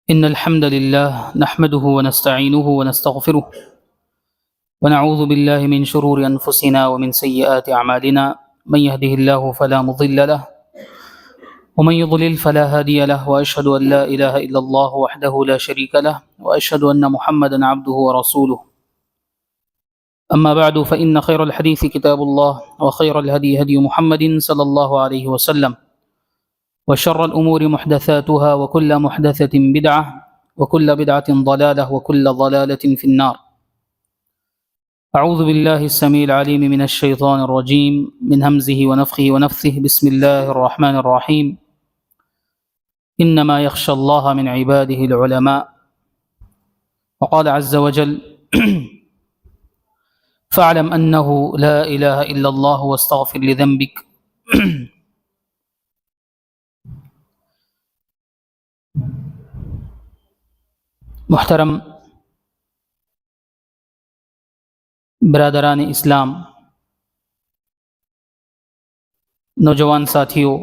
إن الحمد لله نحمده ونستعينه ونستغفره ونعوذ بالله من شرور أنفسنا ومن سيئات أعمالنا من يهده الله فلا مضل له ومن يضلل فلا هادي له وأشهد أن لا إله إلا الله وحده لا شريك له وأشهد أن محمدا عبده ورسوله أما بعد فإن خير الحديث كتاب الله وخير الهدي هدي محمد صلى الله عليه وسلم وشر الأمور محدثاتها وكل محدثة بدعة وكل بدعة ضلالة وكل ضلالة في النار. أعوذ بالله السميع العليم من الشيطان الرجيم من همزه ونفخه ونفثه. بسم الله الرحمن الرحيم. إنما يخشى الله من عباده العلماء. وقال عز وجل فاعلم أنه لا إله إلا الله واستغفر لذنبك. محترم برادران اسلام، نوجوان ساتھیوں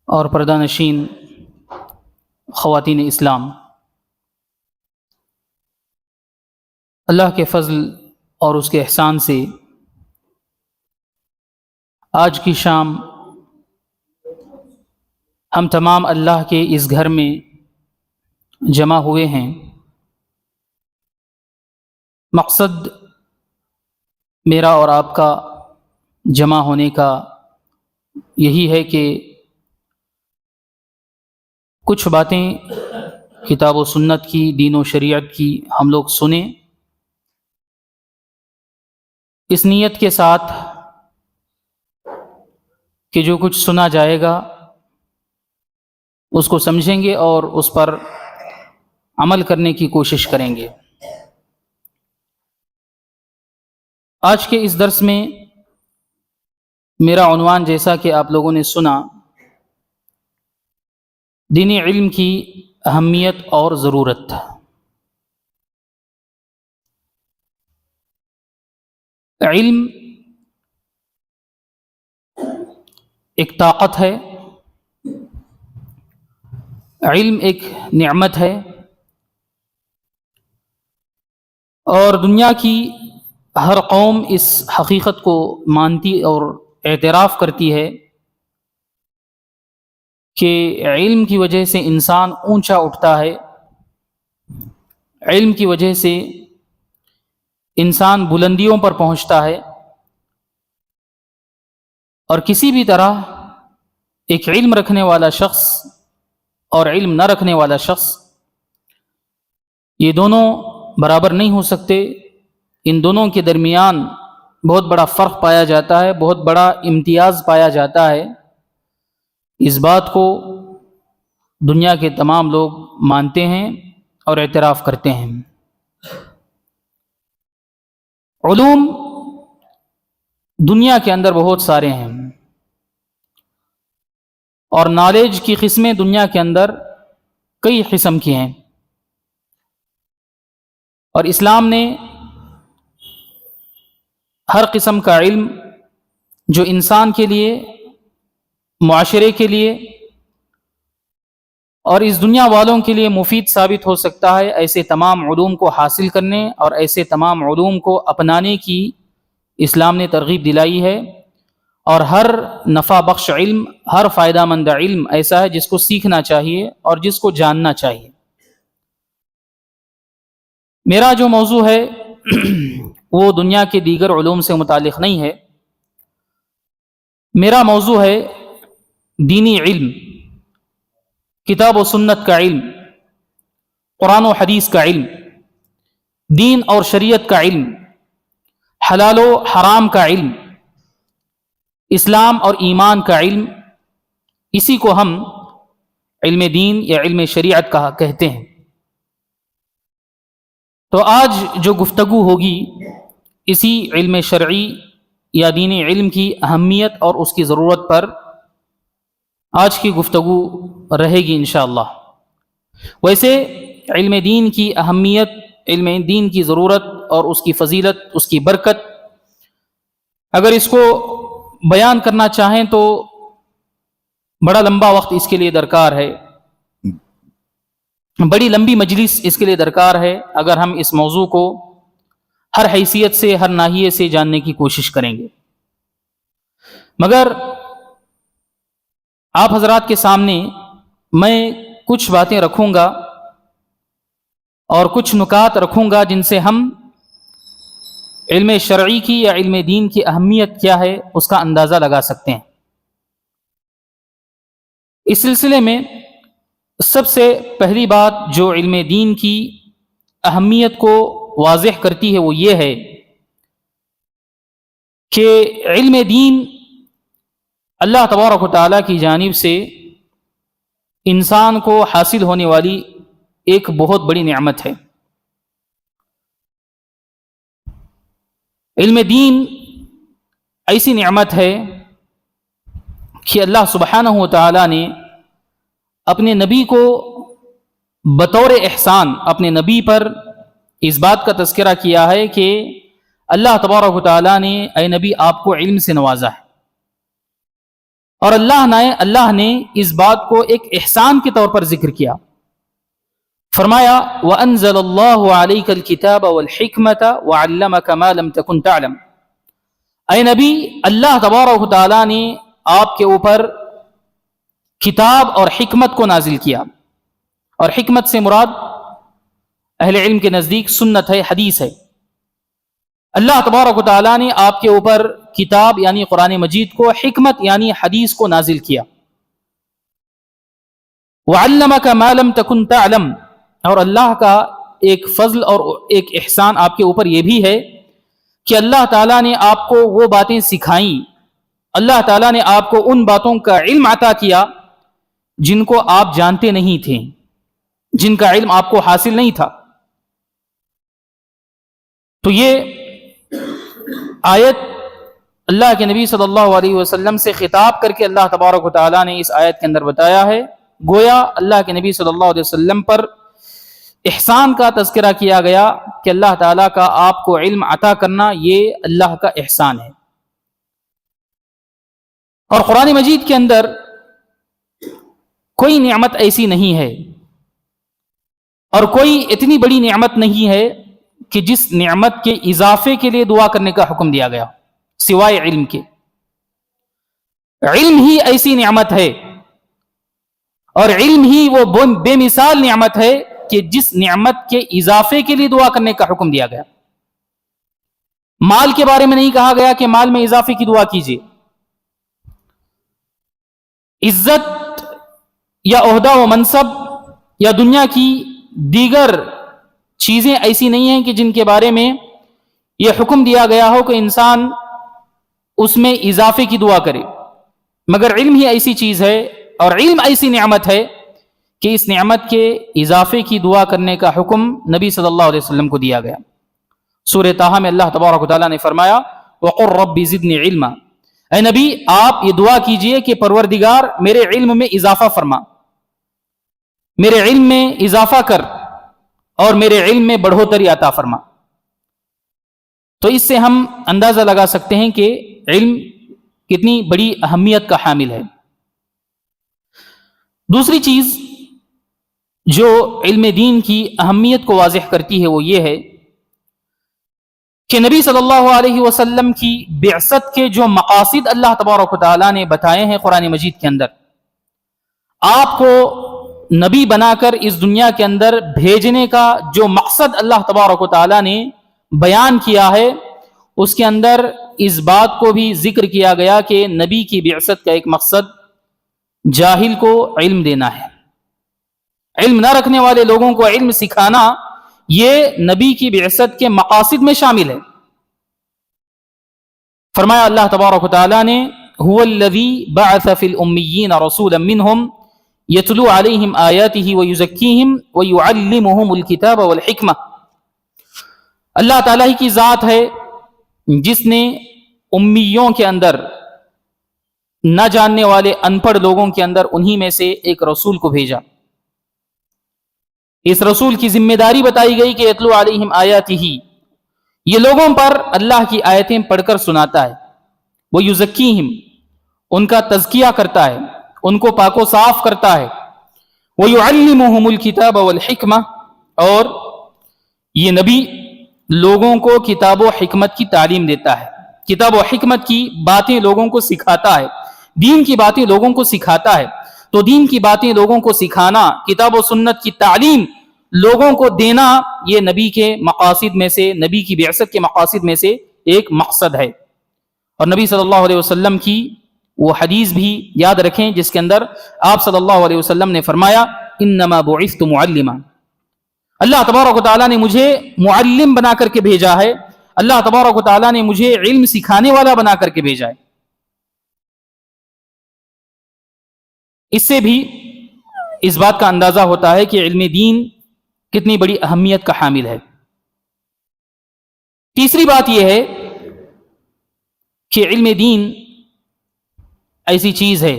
اور پردہ نشین خواتین اسلام، اللہ کے فضل اور اس کے احسان سے آج کی شام ہم تمام اللہ کے اس گھر میں جمع ہوئے ہیں۔ مقصد میرا اور آپ کا جمع ہونے کا یہی ہے کہ کچھ باتیں کتاب و سنت کی، دین و شریعت کی ہم لوگ سنیں، اس نیت کے ساتھ کہ جو کچھ سنا جائے گا اس کو سمجھیں گے اور اس پر عمل کرنے کی کوشش کریں گے۔ آج کے اس درس میں میرا عنوان، جیسا کہ آپ لوگوں نے سنا، دینی علم کی اہمیت اور ضرورت۔ علم ایک طاقت ہے، علم ایک نعمت ہے، اور دنیا کی ہر قوم اس حقیقت کو مانتی اور اعتراف کرتی ہے کہ علم کی وجہ سے انسان اونچا اٹھتا ہے، علم کی وجہ سے انسان بلندیوں پر پہنچتا ہے، اور کسی بھی طرح ایک علم رکھنے والا شخص اور علم نہ رکھنے والا شخص، یہ دونوں برابر نہیں ہو سکتے۔ ان دونوں کے درمیان بہت بڑا فرق پایا جاتا ہے، بہت بڑا امتیاز پایا جاتا ہے۔ اس بات کو دنیا کے تمام لوگ مانتے ہیں اور اعتراف کرتے ہیں۔ علوم دنیا کے اندر بہت سارے ہیں، اور نالج کی قسمیں دنیا کے اندر کئی قسم کی ہیں، اور اسلام نے ہر قسم کا علم جو انسان کے لیے، معاشرے کے لیے اور اس دنیا والوں کے لیے مفید ثابت ہو سکتا ہے، ایسے تمام علوم کو حاصل کرنے اور ایسے تمام علوم کو اپنانے کی اسلام نے ترغیب دلائی ہے۔ اور ہر نفع بخش علم، ہر فائدہ مند علم ایسا ہے جس کو سیکھنا چاہیے اور جس کو جاننا چاہیے۔ میرا جو موضوع ہے وہ دنیا کے دیگر علوم سے متعلق نہیں ہے، میرا موضوع ہے دینی علم، کتاب و سنت کا علم، قرآن و حدیث کا علم، دین اور شریعت کا علم، حلال و حرام کا علم، اسلام اور ایمان کا علم، اسی کو ہم علم دین یا علم شریعت کہتے ہیں۔ تو آج جو گفتگو ہوگی اسی علم شرعی یا دینی علم کی اہمیت اور اس کی ضرورت پر آج کی گفتگو رہے گی انشاءاللہ۔ ویسے علم دین کی اہمیت، علم دین کی ضرورت اور اس کی فضیلت، اس کی برکت، اگر اس کو بیان کرنا چاہیں تو بڑا لمبا وقت اس کے لیے درکار ہے، بڑی لمبی مجلس اس کے لیے درکار ہے اگر ہم اس موضوع کو ہر حیثیت سے، ہر ناحیے سے جاننے کی کوشش کریں گے، مگر آپ حضرات کے سامنے میں کچھ باتیں رکھوں گا اور کچھ نکات رکھوں گا جن سے ہم علم شرعی کی یا علم دین کی اہمیت کیا ہے اس کا اندازہ لگا سکتے ہیں۔ اس سلسلے میں سب سے پہلی بات جو علم دین کی اہمیت کو واضح کرتی ہے وہ یہ ہے کہ علم دین اللہ تبارک و تعالیٰ کی جانب سے انسان کو حاصل ہونے والی ایک بہت بڑی نعمت ہے۔ علم دین ایسی نعمت ہے کہ اللہ سبحانہ و تعالیٰ نے اپنے نبی کو بطور احسان اپنے نبی پر اس بات کا تذکرہ کیا ہے کہ اللہ تبارک و تعالیٰ نے اے نبی آپ کو علم سے نوازا ہے، اور اللہ نے اس بات کو ایک احسان کے طور پر ذکر کیا، فرمایا وَأَنزَلَ اللَّهُ عَلَيْكَ الْكِتَابَ وَالْحِكْمَةَ وَعَلَّمَكَ مَا لَمْ تَكُنْ تَعْلَمْ۔ اے نبی، اللہ تبارک و تعالیٰ نے آپ کے اوپر کتاب اور حکمت کو نازل کیا، اور حکمت سے مراد اہل علم کے نزدیک سنت ہے، حدیث ہے۔ اللہ تبارک و تعالیٰ نے آپ کے اوپر کتاب یعنی قرآن مجید کو، حکمت یعنی حدیث کو نازل کیا۔ وَعَلَّمَكَ مَا لَمْ تَكُنْ تَعْلَمْ، اور اللہ کا ایک فضل اور ایک احسان آپ کے اوپر یہ بھی ہے کہ اللہ تعالیٰ نے آپ کو وہ باتیں سکھائیں، اللہ تعالیٰ نے آپ کو ان باتوں کا علم عطا کیا جن کو آپ جانتے نہیں تھے، جن کا علم آپ کو حاصل نہیں تھا۔ تو یہ آیت اللہ کے نبی صلی اللہ علیہ وسلم سے خطاب کر کے اللہ تبارک و تعالیٰ نے اس آیت کے اندر بتایا ہے، گویا اللہ کے نبی صلی اللہ علیہ وسلم پر احسان کا تذکرہ کیا گیا کہ اللہ تعالیٰ کا آپ کو علم عطا کرنا یہ اللہ کا احسان ہے۔ اور قرآن مجید کے اندر کوئی نعمت ایسی نہیں ہے اور کوئی اتنی بڑی نعمت نہیں ہے کہ جس نعمت کے اضافے کے لیے دعا کرنے کا حکم دیا گیا سوائے علم کے۔ علم ہی ایسی نعمت ہے اور علم ہی وہ بے مثال نعمت ہے کہ جس نعمت کے اضافے کے لیے دعا کرنے کا حکم دیا گیا۔ مال کے بارے میں نہیں کہا گیا کہ مال میں اضافے کی دعا کیجیے، عزت یا عہدہ و منصب یا دنیا کی دیگر چیزیں ایسی نہیں ہیں کہ جن کے بارے میں یہ حکم دیا گیا ہو کہ انسان اس میں اضافے کی دعا کرے، مگر علم ہی ایسی چیز ہے اور علم ایسی نعمت ہے کہ اس نعمت کے اضافے کی دعا کرنے کا حکم نبی صلی اللہ علیہ وسلم کو دیا گیا۔ سورہ طٰہٰ میں اللہ تبارک و تعالیٰ نے فرمایا وَقُلْ رَبِّ زِدْنِي عِلْمًا، اے نبی آپ یہ دعا کیجئے کہ پروردگار میرے علم میں اضافہ فرما، میرے علم میں اضافہ کر اور میرے علم میں بڑھوتری عطا فرما۔ تو اس سے ہم اندازہ لگا سکتے ہیں کہ علم کتنی بڑی اہمیت کا حامل ہے۔ دوسری چیز جو علم دین کی اہمیت کو واضح کرتی ہے وہ یہ ہے کہ نبی صلی اللہ علیہ وسلم کی بعثت کے جو مقاصد اللہ تبارک و تعالیٰ نے بتائے ہیں قرآن مجید کے اندر، آپ کو نبی بنا کر اس دنیا کے اندر بھیجنے کا جو مقصد اللہ تبارک و تعالیٰ نے بیان کیا ہے، اس کے اندر اس بات کو بھی ذکر کیا گیا کہ نبی کی بعثت کا ایک مقصد جاہل کو علم دینا ہے، علم نہ رکھنے والے لوگوں کو علم سکھانا، یہ نبی کی بعثت کے مقاصد میں شامل ہے۔ فرمایا اللہ تبارک و تعالیٰ نے هو الذی بعث فی الامیین رسولا منہم یتلو علیہم آیاتہ ویزکیہم ویعلمہم الکتاب والحکمہ، اللہ تعالیٰ ہی کی ذات ہے جس نے امیوں کے اندر، نہ جاننے والے ان پڑھ لوگوں کے اندر انہی میں سے ایک رسول کو بھیجا۔ اس رسول کی ذمہ داری بتائی گئی کہ یتلو علیہم آیاتہ، یہ لوگوں پر اللہ کی آیتیں پڑھ کر سناتا ہے، وہ یزکیہم، ان کا تزکیہ کرتا ہے، ان کو پاک و صاف کرتا ہے، وَيُعَلِّمُهُمُ الْكِتَابَ وَالْحِكْمَةَ، اور یہ نبی لوگوں کو کتاب و حکمت کی تعلیم دیتا ہے، کتاب و حکمت کی باتیں لوگوں کو سکھاتا ہے، دین کی باتیں لوگوں کو سکھاتا ہے۔ تو دین کی باتیں لوگوں کو سکھانا، کتاب و سنت کی تعلیم لوگوں کو دینا، یہ نبی کے مقاصد میں سے، نبی کی بعثت کے مقاصد میں سے ایک مقصد ہے۔ اور نبی صلی اللہ علیہ وسلم کی وہ حدیث بھی یاد رکھیں جس کے اندر آپ صلی اللہ علیہ وسلم نے فرمایا انما بعثت معلما، اللہ تبارک و تعالیٰ نے مجھے معلم بنا کر کے بھیجا ہے، اللہ تبارک و تعالیٰ نے مجھے علم سکھانے والا بنا کر کے بھیجا ہے۔ اس سے بھی اس بات کا اندازہ ہوتا ہے کہ علم دین کتنی بڑی اہمیت کا حامل ہے۔ تیسری بات یہ ہے کہ علم دین ایسی چیز ہے،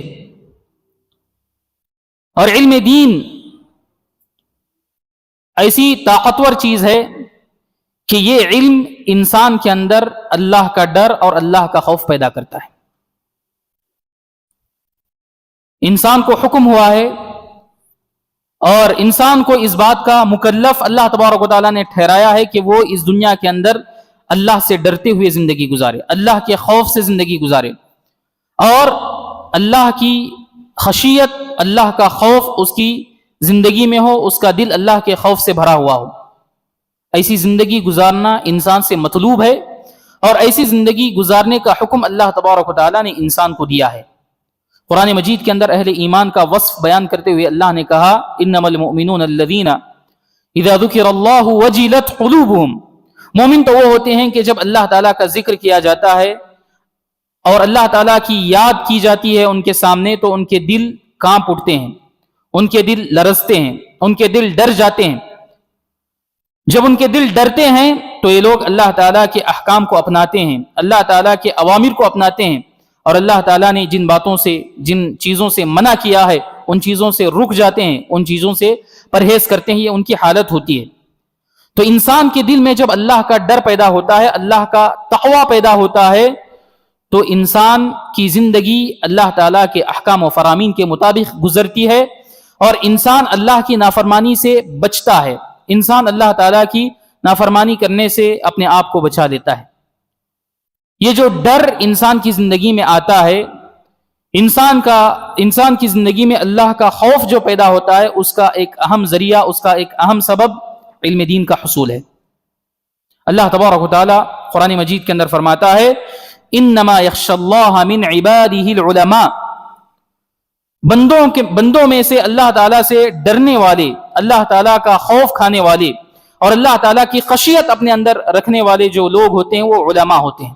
اور علم دین ایسی طاقتور چیز ہے کہ یہ علم انسان کے اندر اللہ کا ڈر اور اللہ کا خوف پیدا کرتا ہے۔ انسان کو حکم ہوا ہے اور انسان کو اس بات کا مکلف اللہ تبارک و تعالیٰ نے ٹھہرایا ہے کہ وہ اس دنیا کے اندر اللہ سے ڈرتے ہوئے زندگی گزارے، اللہ کے خوف سے زندگی گزارے، اور اللہ کی خشیت، اللہ کا خوف اس کی زندگی میں ہو، اس کا دل اللہ کے خوف سے بھرا ہوا ہو۔ ایسی زندگی گزارنا انسان سے مطلوب ہے، اور ایسی زندگی گزارنے کا حکم اللہ تبارک و تعالیٰ نے انسان کو دیا ہے۔ قرآن مجید کے اندر اہل ایمان کا وصف بیان کرتے ہوئے اللہ نے کہا انما المؤمنون الذین اذا ذکر اللہ وجلت قلوبہم، مومن تو وہ ہوتے ہیں کہ جب اللہ تعالیٰ کا ذکر کیا جاتا ہے اور اللہ تعالیٰ کی یاد کی جاتی ہے ان کے سامنے، تو ان کے دل کانپ اٹھتے ہیں، ان کے دل لرزتے ہیں، ان کے دل ڈر جاتے ہیں۔ جب ان کے دل ڈرتے ہیں تو یہ لوگ اللہ تعالیٰ کے احکام کو اپناتے ہیں، اللہ تعالیٰ کے اوامر کو اپناتے ہیں، اور اللہ تعالیٰ نے جن باتوں سے، جن چیزوں سے منع کیا ہے ان چیزوں سے رک جاتے ہیں، ان چیزوں سے پرہیز کرتے ہیں۔ یہ ان کی حالت ہوتی ہے۔ تو انسان کے دل میں جب اللہ کا ڈر پیدا ہوتا ہے، اللہ کا تقوی پیدا ہوتا ہے، تو انسان کی زندگی اللہ تعالیٰ کے احکام و فرامین کے مطابق گزرتی ہے، اور انسان اللہ کی نافرمانی سے بچتا ہے، انسان اللہ تعالیٰ کی نافرمانی کرنے سے اپنے آپ کو بچا لیتا ہے۔ یہ جو ڈر انسان کی زندگی میں آتا ہے، انسان کی زندگی میں اللہ کا خوف جو پیدا ہوتا ہے، اس کا ایک اہم ذریعہ، اس کا ایک اہم سبب علم دین کا حصول ہے۔ اللہ تبارک و تعالیٰ قرآن مجید کے اندر فرماتا ہے انما یخشی اللہ من عبادہ العلماء، بندوں میں سے اللہ تعالیٰ سے ڈرنے والے، اللہ تعالیٰ کا خوف کھانے والے اور اللہ تعالیٰ کی خشیت اپنے اندر رکھنے والے جو لوگ ہوتے ہیں وہ علماء ہوتے ہیں۔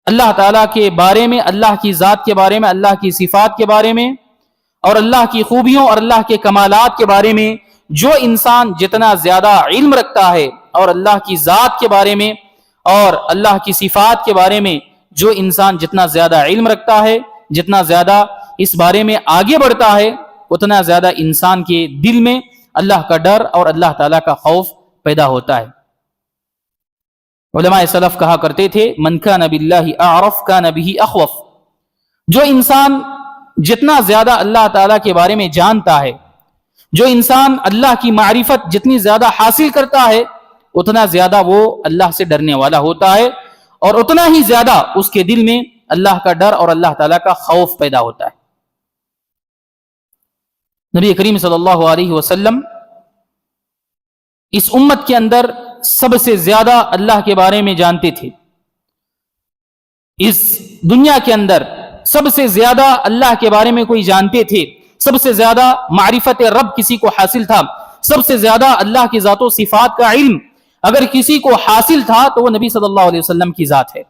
اللہ تعالیٰ کے بارے میں، اللہ کی ذات کے بارے میں، اللہ کی صفات کے بارے میں، اور اللہ کی خوبیوں اور اللہ کے کمالات کے بارے میں جو انسان جتنا زیادہ علم رکھتا ہے، اور اللہ کی ذات کے بارے میں اور اللہ کی صفات کے بارے میں جو انسان جتنا زیادہ علم رکھتا ہے، جتنا زیادہ اس بارے میں آگے بڑھتا ہے، اتنا زیادہ انسان کے دل میں اللہ کا ڈر اور اللہ تعالیٰ کا خوف پیدا ہوتا ہے۔ علماء سلف کہا کرتے تھے من کان باللہ اعرف کان بہ اخوف، جو انسان جتنا زیادہ اللہ تعالیٰ کے بارے میں جانتا ہے، جو انسان اللہ کی معرفت جتنی زیادہ حاصل کرتا ہے، اتنا زیادہ وہ اللہ سے ڈرنے والا ہوتا ہے، اور اتنا ہی زیادہ اس کے دل میں اللہ کا ڈر اور اللہ تعالیٰ کا خوف پیدا ہوتا ہے۔ نبی کریم صلی اللہ علیہ وسلم اس امت کے اندر سب سے زیادہ اللہ کے بارے میں جانتے تھے۔ اس دنیا کے اندر سب سے زیادہ اللہ کے بارے میں کوئی جانتے تھے، سب سے زیادہ معرفت رب کسی کو حاصل تھا، سب سے زیادہ اللہ کی ذات و صفات کا علم اگر کسی کو حاصل تھا تو وہ نبی صلی اللہ علیہ وسلم کی ذات ہے۔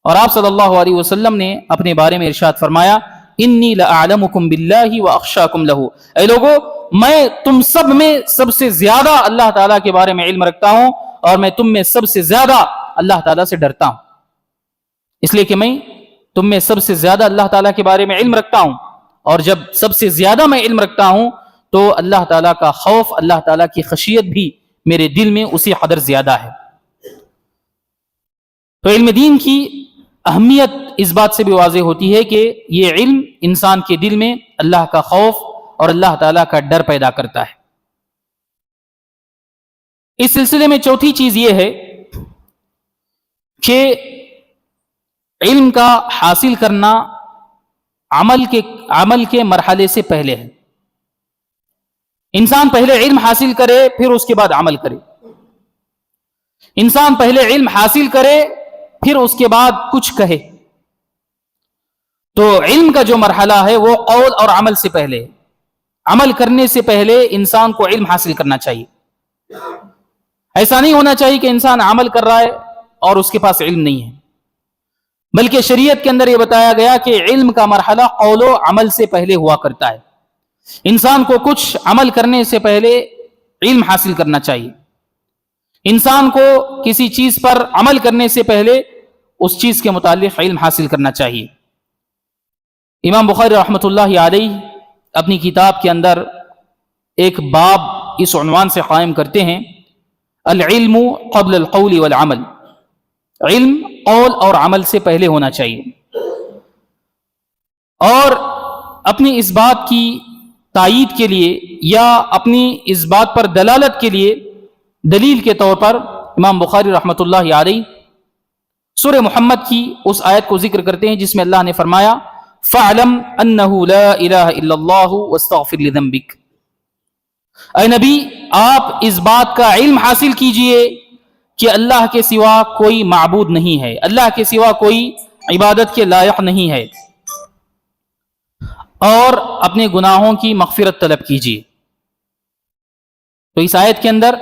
اور آپ صلی اللہ علیہ وسلم نے اپنے بارے میں ارشاد فرمایا انی لأعلمکم باللہ واخشاکم لہ، اے لوگو میں تم سب میں سب سے زیادہ اللہ تعالیٰ کے بارے میں علم رکھتا ہوں، اور میں تم میں سب سے زیادہ اللہ تعالیٰ سے ڈرتا ہوں، اس لیے کہ میں تم میں سب سے زیادہ اللہ تعالیٰ کے بارے میں علم رکھتا ہوں، اور جب سب سے زیادہ میں علم رکھتا ہوں تو اللہ تعالیٰ کا خوف، اللہ تعالیٰ کی خشیت بھی میرے دل میں اسی قدر زیادہ ہے۔ تو علم دین کی اہمیت اس بات سے بھی واضح ہوتی ہے کہ یہ علم انسان کے دل میں اللہ کا خوف اور اللہ تعالیٰ کا ڈر پیدا کرتا ہے۔ اس سلسلے میں چوتھی چیز یہ ہے کہ علم کا حاصل کرنا عمل کے مرحلے سے پہلے ہے۔ انسان پہلے علم حاصل کرے پھر اس کے بعد عمل کرے، انسان پہلے علم حاصل کرے پھر اس کے بعد کچھ کہے۔ تو علم کا جو مرحلہ ہے وہ قول اور عمل سے پہلے ہے۔ عمل کرنے سے پہلے انسان کو علم حاصل کرنا چاہیے۔ ایسا نہیں ہونا چاہیے کہ انسان عمل کر رہا ہے اور اس کے پاس علم نہیں ہے، بلکہ شریعت کے اندر یہ بتایا گیا کہ علم کا مرحلہ قول و عمل سے پہلے ہوا کرتا ہے۔ انسان کو کچھ عمل کرنے سے پہلے علم حاصل کرنا چاہیے۔ انسان کو کسی چیز پر عمل کرنے سے پہلے اس چیز کے متعلق علم حاصل کرنا چاہیے۔ امام بخاری رحمۃ اللہ علیہ اپنی کتاب کے اندر ایک باب اس عنوان سے قائم کرتے ہیں: العلم قبل القول والعمل۔ علم قول اور عمل سے پہلے ہونا چاہیے۔ اور اپنی اس بات کی تائید کے لیے یا اپنی اس بات پر دلالت کے لیے دلیل کے طور پر امام بخاری رحمۃ اللہ علیہ سورہ محمد کی اس آیت کو ذکر کرتے ہیں جس میں اللہ نے فرمایا: فَاعْلَمْ أَنَّهُ لَا إِلَهَ إِلَّا اللَّهُ وَاسْتَغْفِرْ لِذَنبِكَ۔ اے نبی، آپ اس بات کا علم حاصل کیجئے کہ اللہ کے سوا کوئی معبود نہیں ہے، اللہ کے سوا کوئی عبادت کے لائق نہیں ہے، اور اپنے گناہوں کی مغفرت طلب کیجئے۔ تو اس آیت کے اندر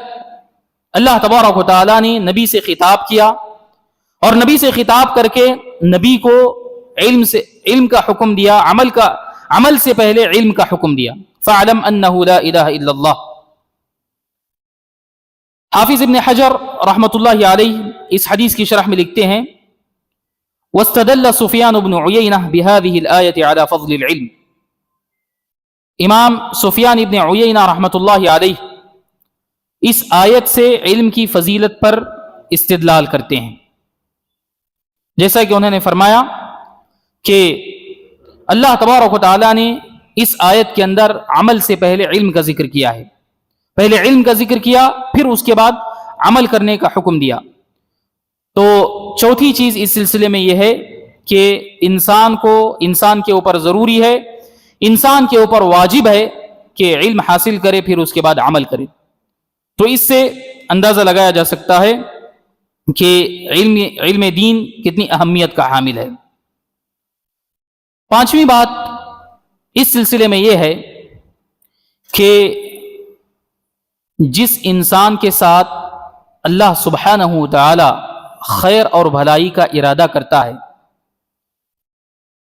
اللہ تبارک و تعالیٰ نے نبی سے خطاب کیا، اور نبی سے خطاب کر کے نبی کو علم کا حکم دیا، عمل سے پہلے علم کا حکم دیا۔ فَاعْلَمْ أَنَّهُ لَا إِلَهَ إِلَّا اللَّهُ۔ حافظ ابن حجر رحمۃ اللہ علیہ اس حدیث کی شرح میں لکھتے ہیں: وَاسْتَدَلَّ سُفْيَانُ بْنُ عُيَيْنَةَ بِهَذِهِ الْآيَةِ عَلَى فَضْلِ الْعِلْمِ۔ امام سفیان ابن عیینہ رحمۃ اللہ علیہ اس آیت سے علم کی فضیلت پر استدلال کرتے ہیں، جیسا کہ انہوں نے فرمایا کہ اللہ تبارک و تعالیٰ نے اس آیت کے اندر عمل سے پہلے علم کا ذکر کیا ہے، پہلے علم کا ذکر کیا پھر اس کے بعد عمل کرنے کا حکم دیا۔ تو چوتھی چیز اس سلسلے میں یہ ہے کہ انسان کے اوپر ضروری ہے، انسان کے اوپر واجب ہے کہ علم حاصل کرے پھر اس کے بعد عمل کرے۔ تو اس سے اندازہ لگایا جا سکتا ہے کہ علم دین کتنی اہمیت کا حامل ہے۔ پانچویں بات اس سلسلے میں یہ ہے کہ جس انسان کے ساتھ اللہ سبحانہ وتعالی خیر اور بھلائی کا ارادہ کرتا ہے،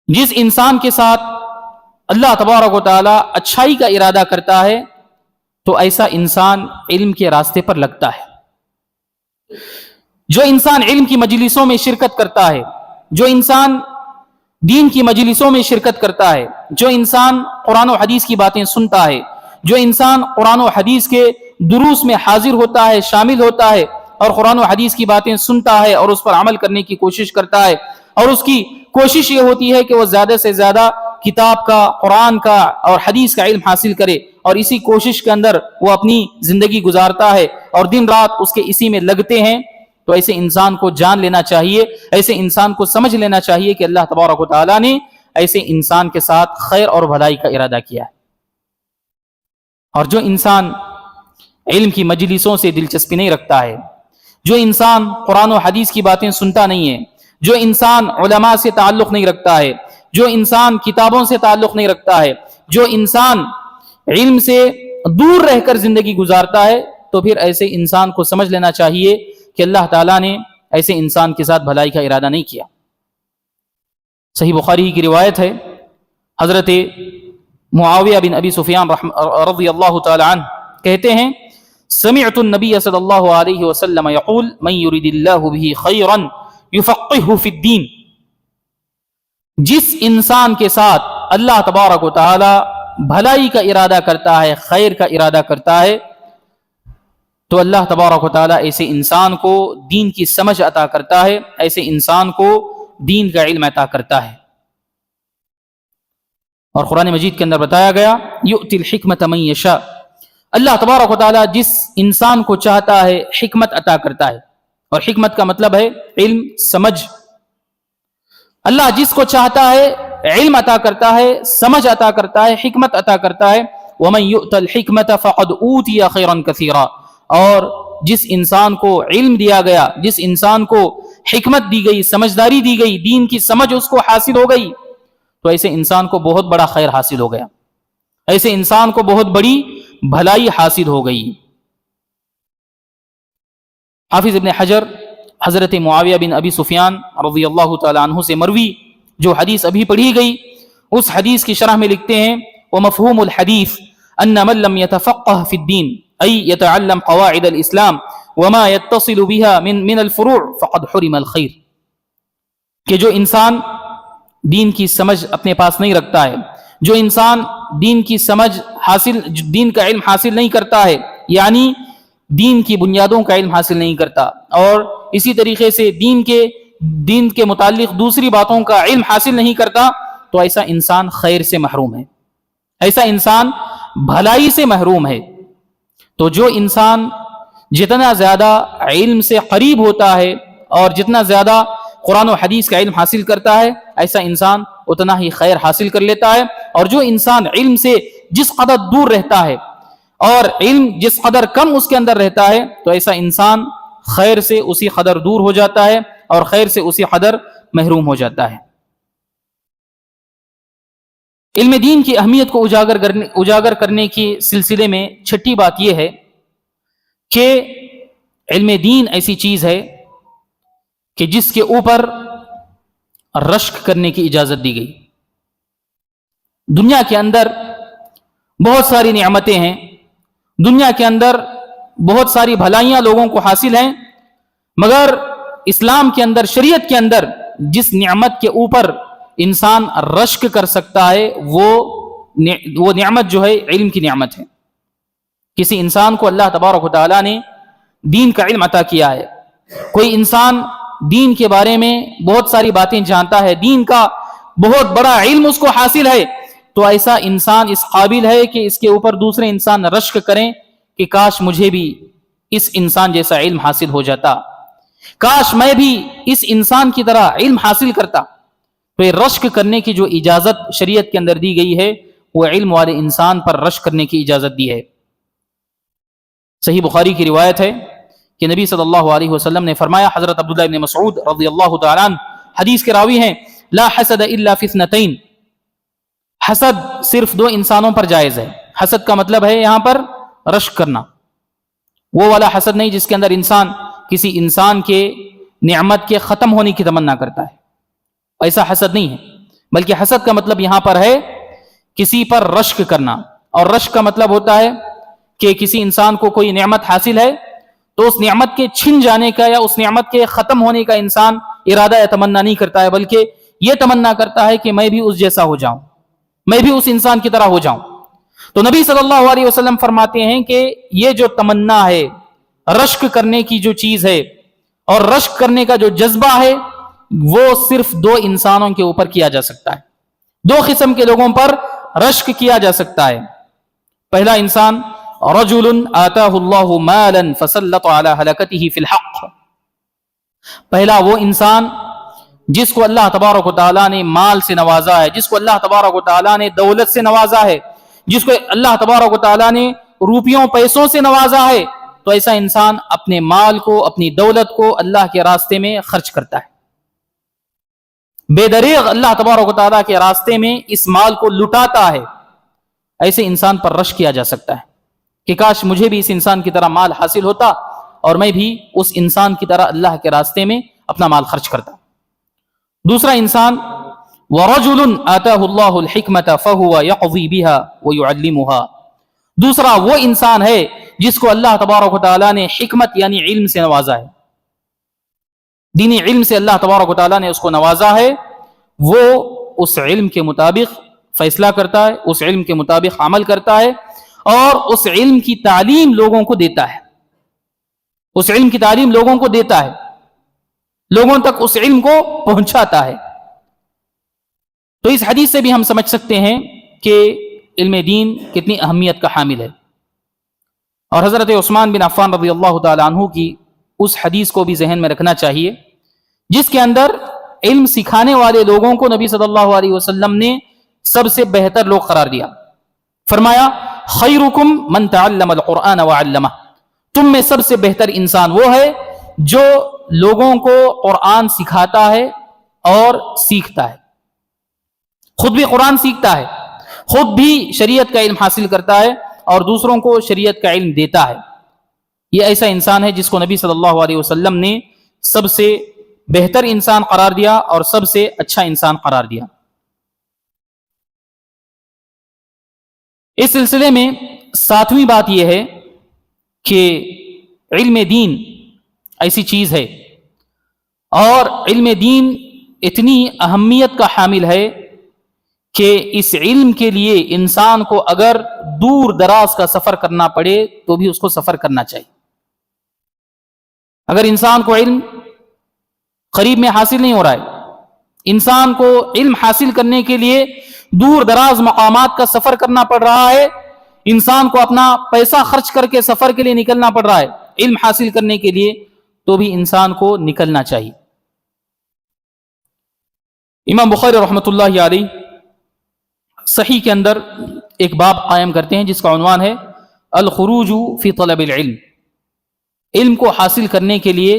جس انسان کے ساتھ اللہ تبارک و تعالی اچھائی کا ارادہ کرتا ہے، تو ایسا انسان علم کے راستے پر لگتا ہے۔ جو انسان علم کی مجلسوں میں شرکت کرتا ہے، جو انسان دین کی مجلسوں میں شرکت کرتا ہے، جو انسان قرآن و حدیث کی باتیں سنتا ہے، جو انسان قرآن و حدیث کے دروس میں حاضر ہوتا ہے، شامل ہوتا ہے، اور قرآن و حدیث کی باتیں سنتا ہے اور اس پر عمل کرنے کی کوشش کرتا ہے، اور اس کی کوشش یہ ہوتی ہے کہ وہ زیادہ سے زیادہ کتاب کا، قرآن کا اور حدیث کا علم حاصل کرے، اور اسی کوشش کے اندر وہ اپنی زندگی گزارتا ہے اور دن رات اس کے اسی میں لگتے ہیں، تو ایسے انسان کو جان لینا چاہیے، ایسے انسان کو سمجھ لینا چاہیے کہ اللہ تبارک و تعالیٰ نے ایسے انسان کے ساتھ خیر اور بھلائی کا ارادہ کیا ہے۔ اور جو انسان علم کی مجلسوں سے دلچسپی نہیں رکھتا ہے، جو انسان قرآن و حدیث کی باتیں سنتا نہیں ہے، جو انسان علماء سے تعلق نہیں رکھتا ہے، جو انسان کتابوں سے تعلق نہیں رکھتا ہے، جو انسان علم سے دور رہ کر زندگی گزارتا ہے، تو پھر ایسے انسان کو سمجھ لینا چاہیے کہ اللہ تعالیٰ نے ایسے انسان کے ساتھ بھلائی کا ارادہ نہیں کیا۔ صحیح بخاری کی روایت ہے، حضرت معاویہ بن ابی سفیان رضی اللہ تعالی عنہ کہتے ہیں: سمعت النبی صلی اللہ علیہ وسلم یقول من یرید اللہ بہ خیرا یفقہہ فی الدین۔ جس انسان کے ساتھ اللہ تبارک و تعالی بھلائی کا ارادہ کرتا ہے، خیر کا ارادہ کرتا ہے، تو اللہ تبارک و تعالی ایسے انسان کو دین کی سمجھ عطا کرتا ہے، ایسے انسان کو دین کا علم عطا کرتا ہے۔ اور قرآن مجید کے اندر بتایا گیا یؤتی الحکمت من یشاء، اللہ تبارک و تعالیٰ جس انسان کو چاہتا ہے حکمت عطا کرتا ہے، اور حکمت کا مطلب ہے علم، سمجھ۔ اللہ جس کو چاہتا ہے علم عطا کرتا ہے، سمجھ عطا کرتا ہے، حکمت عطا کرتا ہے۔ ومن یؤت الحکمت فقد اوتی خیرا کثیرا، اور جس انسان کو علم دیا گیا، جس انسان کو حکمت دی گئی، سمجھداری دی گئی، دین کی سمجھ اس کو حاصل ہو گئی، تو ایسے انسان کو بہت بڑا خیر حاصل ہو گیا، ایسے انسان کو بہت بڑی بھلائی حاصل ہو گئی۔ حافظ ابن حجر حضرت معاویہ بن ابی سفیان رضی اللہ تعالی عنہ سے مروی جو حدیث ابھی پڑھی گئی، اس حدیث کی شرح میں لکھتے ہیں ومفہوم الحدیث ان من لم يتفقه في الدين اي يتعلم قواعد الاسلام وما يتصل بها من الفروع فقد حرم الخير، کہ جو انسان دین کی سمجھ اپنے پاس نہیں رکھتا ہے، جو انسان دین کی سمجھ حاصل، دین کا علم حاصل نہیں کرتا ہے، یعنی دین کی بنیادوں کا علم حاصل نہیں کرتا، اور اسی طریقے سے دین کے متعلق دوسری باتوں کا علم حاصل نہیں کرتا، تو ایسا انسان خیر سے محروم ہے، ایسا انسان بھلائی سے محروم ہے۔ تو جو انسان جتنا زیادہ علم سے قریب ہوتا ہے اور جتنا زیادہ قرآن و حدیث کا علم حاصل کرتا ہے، ایسا انسان اتنا ہی خیر حاصل کر لیتا ہے، اور جو انسان علم سے جس قدر دور رہتا ہے اور علم جس قدر کم اس کے اندر رہتا ہے، تو ایسا انسان خیر سے اسی قدر دور ہو جاتا ہے اور خیر سے اسی قدر محروم ہو جاتا ہے۔ علم دین کی اہمیت کو اجاگر کرنے کی سلسلے میں چھٹی بات یہ ہے کہ علم دین ایسی چیز ہے کہ جس کے اوپر رشک کرنے کی اجازت دی گئی۔ دنیا کے اندر بہت ساری نعمتیں ہیں، دنیا کے اندر بہت ساری بھلائیاں لوگوں کو حاصل ہیں، مگر اسلام کے اندر، شریعت کے اندر جس نعمت کے اوپر انسان رشک کر سکتا ہے وہ نعمت جو ہے علم کی نعمت ہے۔ کسی انسان کو اللہ تبارک و تعالیٰ نے دین کا علم عطا کیا ہے، کوئی انسان دین کے بارے میں بہت ساری باتیں جانتا ہے، دین کا بہت بڑا علم اس کو حاصل ہے، تو ایسا انسان اس قابل ہے کہ اس کے اوپر دوسرے انسان رشک کریں کہ کاش مجھے بھی اس انسان جیسا علم حاصل ہو جاتا، کاش میں بھی اس انسان کی طرح علم حاصل کرتا۔ تو یہ رشک کرنے کی جو اجازت شریعت کے اندر دی گئی ہے، وہ علم والے انسان پر رشک کرنے کی اجازت دی ہے۔ صحیح بخاری کی روایت ہے کہ نبی صلی اللہ علیہ وسلم نے فرمایا، حضرت عبداللہ بن مسعود رضی اللہ تعالیٰ عنہ حدیث کے راوی ہیں، لا حسد الا فی اثنتین، حسد صرف دو انسانوں پر جائز ہے۔ حسد کا مطلب ہے یہاں پر رشک کرنا، وہ والا حسد نہیں جس کے اندر انسان کسی انسان کے نعمت کے ختم ہونے کی تمنا کرتا ہے، ایسا حسد نہیں ہے، بلکہ حسد کا مطلب یہاں پر ہے کسی پر رشک کرنا، اور رشک کا مطلب ہوتا ہے کہ کسی انسان کو کوئی نعمت حاصل ہے تو اس نعمت کے چھن جانے کا یا اس نعمت کے ختم ہونے کا انسان ارادہ یا تمنا نہیں کرتا ہے، بلکہ یہ تمنا کرتا ہے کہ میں بھی اس جیسا ہو جاؤں، میں بھی اس انسان کی طرح ہو جاؤں۔ تو نبی صلی اللہ علیہ وسلم فرماتے ہیں کہ یہ جو تمنا ہے، رشک کرنے کی جو چیز ہے اور رشک کرنے کا جو جذبہ ہے، وہ صرف دو انسانوں کے اوپر کیا جا سکتا ہے، دو قسم کے لوگوں پر رشک کیا جا سکتا ہے۔ پہلا انسان رجل آتاہ اللہ مالا فسلط علی ہلکتہ فی الحق، پہلا وہ انسان جس کو اللہ تبارک و تعالیٰ نے مال سے نوازا ہے، جس کو اللہ تبارک و تعالیٰ نے دولت سے نوازا ہے، جس کو اللہ تبارک و تعالیٰ نے روپیوں پیسوں سے نوازا ہے، تو ایسا انسان اپنے مال کو، اپنی دولت کو اللہ کے راستے میں خرچ کرتا ہے، بے دریغ اللہ تبارک و تعالیٰ کے راستے میں اس مال کو لٹاتا ہے۔ ایسے انسان پر رشک کیا جا سکتا ہے کہ کاش مجھے بھی اس انسان کی طرح مال حاصل ہوتا اور میں بھی اس انسان کی طرح اللہ کے راستے میں اپنا مال خرچ کرتا۔ دوسرا انسان وَرَجُلٌ آتَاهُ اللَّهُ الْحِكْمَةَ فَهُوَ يَقْضِي بِهَا وَيُعَلِّمُهَا، دوسرا وہ انسان ہے جس کو اللہ تبارک و تعالیٰ نے حکمت یعنی علم سے نوازا ہے، دینی علم سے اللہ تبارک و تعالیٰ نے اس کو نوازا ہے، وہ اس علم کے مطابق فیصلہ کرتا ہے، اس علم کے مطابق عمل کرتا ہے، اور اس علم کی تعلیم لوگوں کو دیتا ہے، اس علم کی تعلیم لوگوں کو دیتا ہے، لوگوں تک اس علم کو پہنچاتا ہے۔ تو اس حدیث سے بھی ہم سمجھ سکتے ہیں کہ علم دین کتنی اہمیت کا حامل ہے، اور حضرت عثمان بن عفان رضی اللہ تعالیٰ عنہ کی اس حدیث کو بھی ذہن میں رکھنا چاہیے جس کے اندر علم سکھانے والے لوگوں کو نبی صلی اللہ علیہ وسلم نے سب سے بہتر لوگ قرار دیا۔ فرمایا خیرکم من تعلم القرآن وعلمہ، تم میں سب سے بہتر انسان وہ ہے جو لوگوں کو قرآن سکھاتا ہے اور سیکھتا ہے، خود بھی قرآن سیکھتا ہے، خود بھی شریعت کا علم حاصل کرتا ہے اور دوسروں کو شریعت کا علم دیتا ہے۔ یہ ایسا انسان ہے جس کو نبی صلی اللہ علیہ وسلم نے سب سے بہتر انسان قرار دیا اور سب سے اچھا انسان قرار دیا۔ اس سلسلے میں ساتویں بات یہ ہے کہ علم دین ایسی چیز ہے اور علم دین اتنی اہمیت کا حامل ہے کہ اس علم کے لیے انسان کو اگر دور دراز کا سفر کرنا پڑے تو بھی اس کو سفر کرنا چاہیے۔ اگر انسان کو علم قریب میں حاصل نہیں ہو رہا ہے، انسان کو علم حاصل کرنے کے لیے دور دراز مقامات کا سفر کرنا پڑ رہا ہے، انسان کو اپنا پیسہ خرچ کر کے سفر کے لیے نکلنا پڑ رہا ہے علم حاصل کرنے کے لیے، تو بھی انسان کو نکلنا چاہیے۔ امام بخاری رحمۃ اللہ علیہ صحیح کے اندر ایک باب قائم کرتے ہیں جس کا عنوان ہے الخروج فی طلب العلم، علم کو حاصل کرنے کے لیے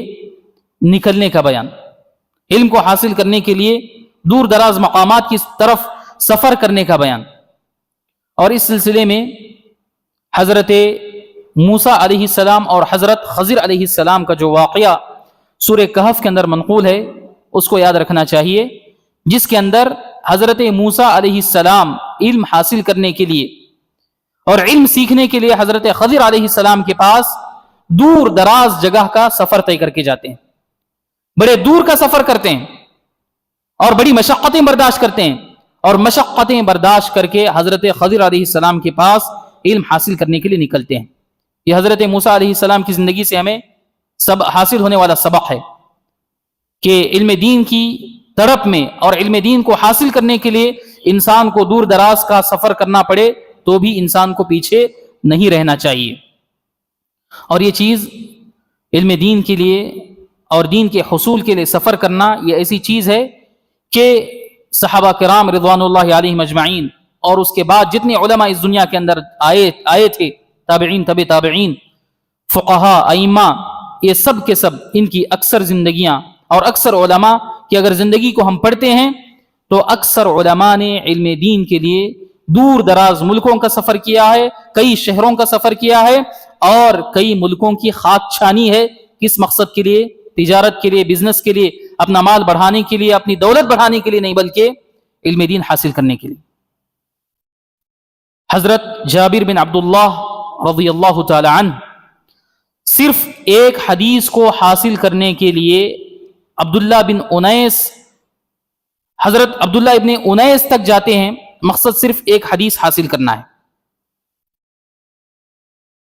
نکلنے کا بیان، علم کو حاصل کرنے کے لیے دور دراز مقامات کی طرف سفر کرنے کا بیان۔ اور اس سلسلے میں حضرت موسیٰ علیہ السلام اور حضرت خضر علیہ السلام کا جو واقعہ سورہ کہف کے اندر منقول ہے اس کو یاد رکھنا چاہیے، جس کے اندر حضرت موسیٰ علیہ السلام علم حاصل کرنے کے لیے اور علم سیکھنے کے لیے حضرت خضر علیہ السلام کے پاس دور دراز جگہ کا سفر طے کر کے جاتے ہیں، بڑے دور کا سفر کرتے ہیں اور بڑی مشقتیں برداشت کرتے ہیں، اور مشقتیں برداشت کر کے حضرت خضر علیہ السلام کے پاس علم حاصل کرنے کے لیے نکلتے ہیں۔ یہ حضرت موسیٰ علیہ السلام کی زندگی سے ہمیں سب حاصل ہونے والا سبق ہے کہ علم دین کی طرف میں اور علم دین کو حاصل کرنے کے لیے انسان کو دور دراز کا سفر کرنا پڑے تو بھی انسان کو پیچھے نہیں رہنا چاہیے۔ اور یہ چیز علم دین کے لیے اور دین کے حصول کے لیے سفر کرنا یہ ایسی چیز ہے کہ صحابہ کرام رضوان اللہ علیہم اجمعین اور اس کے بعد جتنے علماء اس دنیا کے اندر آئے تھے، تابعین، تبع تابعین، فقہاء، ائمہ، یہ سب کے سب ان کی اکثر زندگیاں اور اکثر علماء کی اگر زندگی کو ہم پڑھتے ہیں تو اکثر علماء نے علم دین کے لیے دور دراز ملکوں کا سفر کیا ہے، کئی شہروں کا سفر کیا ہے اور کئی ملکوں کی خاک چھانی ہے۔ کس مقصد کے لیے؟ تجارت کے لیے، بزنس کے لیے، اپنا مال بڑھانے کے لیے، اپنی دولت بڑھانے کے لیے نہیں، بلکہ علم دین حاصل کرنے کے لیے۔ حضرت جابر بن عبداللہ رضی اللہ تعالی عنہ صرف ایک حدیث کو حاصل کرنے کے لیے عبداللہ بن انیس، حضرت عبداللہ ابن انیس تک جاتے ہیں، مقصد صرف ایک حدیث حاصل کرنا ہے۔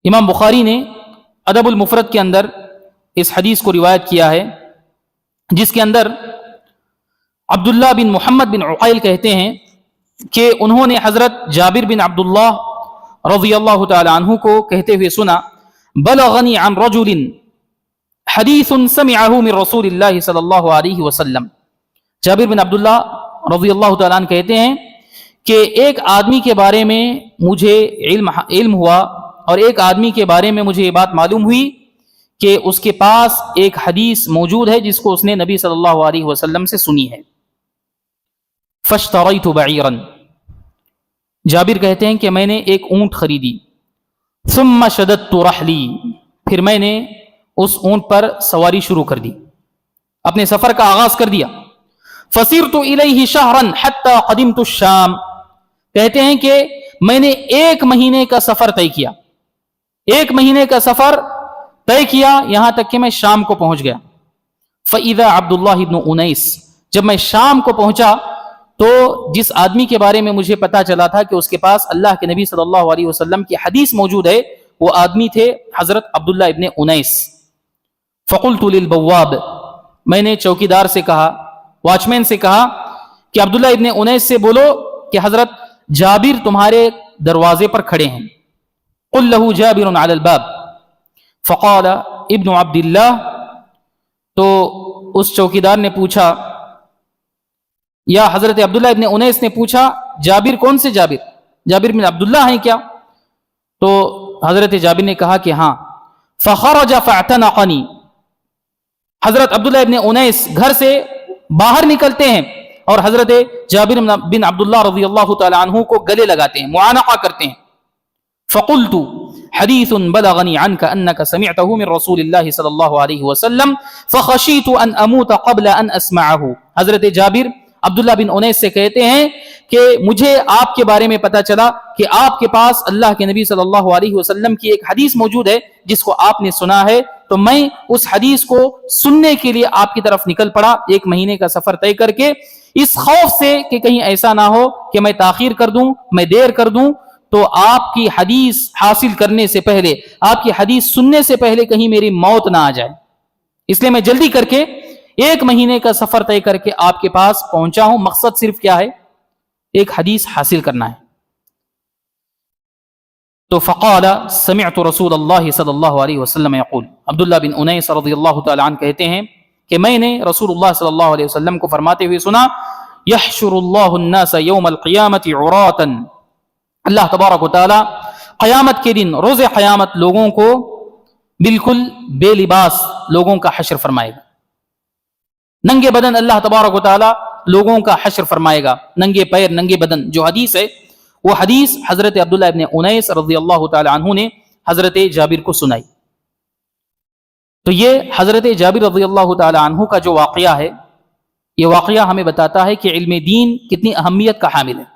امام بخاری نے ادب المفرد کے اندر اس حدیث کو روایت کیا ہے جس کے اندر عبداللہ بن محمد بن عقیل کہتے ہیں کہ انہوں نے حضرت جابر بن عبداللہ رضی اللہ تعالی عنہ کو کہتے ہوئے سنا بلغنی عن رجل حدیث سمعہ من رسول اللہ صلی اللہ علیہ وسلم۔ جابر بن عبداللہ رضی اللہ تعالی عنہ کہتے ہیں کہ ایک آدمی کے بارے میں مجھے علم ہوا اور ایک آدمی کے بارے میں مجھے یہ بات معلوم ہوئی کہ اس کے پاس ایک حدیث موجود ہے جس کو اس نے نبی صلی اللہ علیہ وسلم سے سنی ہے۔ فاشتریت بعیرا، جابر کہتے ہیں کہ میں نے ایک اونٹ خریدی، ثم شددت رحلی، پھر میں نے اس اونٹ پر سواری شروع کر دی، اپنے سفر کا آغاز کر دیا۔ فسرت الیہ شہرا حتی قدمت الشام، کہتے ہیں کہ میں نے 1 مہینے کا سفر طے کیا، 1 مہینے کا سفر طے کیا یہاں تک کہ میں شام کو پہنچ گیا۔ فَإِذَا عَبْدُ اللَّهِ بْنُ أُنَيْسٍ، جب میں شام کو پہنچا تو جس آدمی کے بارے میں مجھے پتا چلا تھا کہ اس کے پاس اللہ کے نبی صلی اللہ علیہ وسلم کی حدیث موجود ہے، وہ آدمی تھے حضرت عبداللہ ابن انیس۔ فَقُلْتُ لِلْبَوَّابِ، میں نے چوکیدار سے کہا، واچمین سے کہا کہ عبداللہ ابن انیس سے بولو کہ حضرت جابر تمہارے دروازے پر کھڑے ہیں. قل له جابر على الباب فقال ابن عبد اللہ. تو اس چوکیدار نے پوچھا یا حضرت عبداللہ ابن انیس نے پوچھا جابر کون سے جابر؟ جابر بن عبداللہ ہیں کیا؟ تو حضرت جابر نے کہا کہ ہاں. فخرج فاعتنقنی. حضرت عبداللہ ابن انیس گھر سے باہر نکلتے ہیں اور حضرت جابر بن عبداللہ رضی اللہ تعالی عنہ کو گلے لگاتے ہیں، معانقہ کرتے ہیں. فقلت حدیث بلغنی عنک انک سمعته من رسول اللہ صلی اللہ علیہ وسلم فخشیت ان اموت قبل ان اسمعه. حضرت جابر عبداللہ بن انیس سے کہتے ہیں کہ مجھے آپ کے بارے میں پتا چلا کہ آپ کے پاس اللہ کے نبی صلی اللہ علیہ وسلم کی ایک حدیث موجود ہے جس کو آپ نے سنا ہے، تو میں اس حدیث کو سننے کے لیے آپ کی طرف نکل پڑا 1 مہینے کا سفر طے کر کے، اس خوف سے کہ کہیں ایسا نہ ہو کہ میں تاخیر کر دوں، میں دیر کر دوں، تو آپ کی حدیث حاصل کرنے سے پہلے، آپ کی حدیث سننے سے پہلے کہیں میری موت نہ آ جائے، اس لیے میں جلدی کر کے 1 مہینے کا سفر طے کر کے آپ کے پاس پہنچا ہوں. مقصد صرف کیا ہے؟ ایک حدیث حاصل کرنا ہے. تو فقال سمعت رسول اللہ صلی اللہ علیہ وسلم یقول. عبداللہ بن انیس رضی اللہ تعالی عنہ کہتے ہیں کہ میں نے رسول اللہ صلی اللہ علیہ وسلم کو فرماتے ہوئے سنا یحشر اللہ الناس یوم القیامت عراتا. اللہ تبارک و تعالی قیامت کے دن، روز قیامت، لوگوں کو بالکل بے لباس لوگوں کا حشر فرمائے گا. ننگے بدن اللہ تبارک و تعالی لوگوں کا حشر فرمائے گا، ننگے پیر، ننگے بدن. جو حدیث ہے وہ حدیث حضرت عبداللہ ابن انیس رضی اللہ تعالی عنہ نے حضرت جابر کو سنائی. تو یہ حضرت جابر رضی اللہ تعالی عنہ کا جو واقعہ ہے، یہ واقعہ ہمیں بتاتا ہے کہ علم دین کتنی اہمیت کا حامل ہے.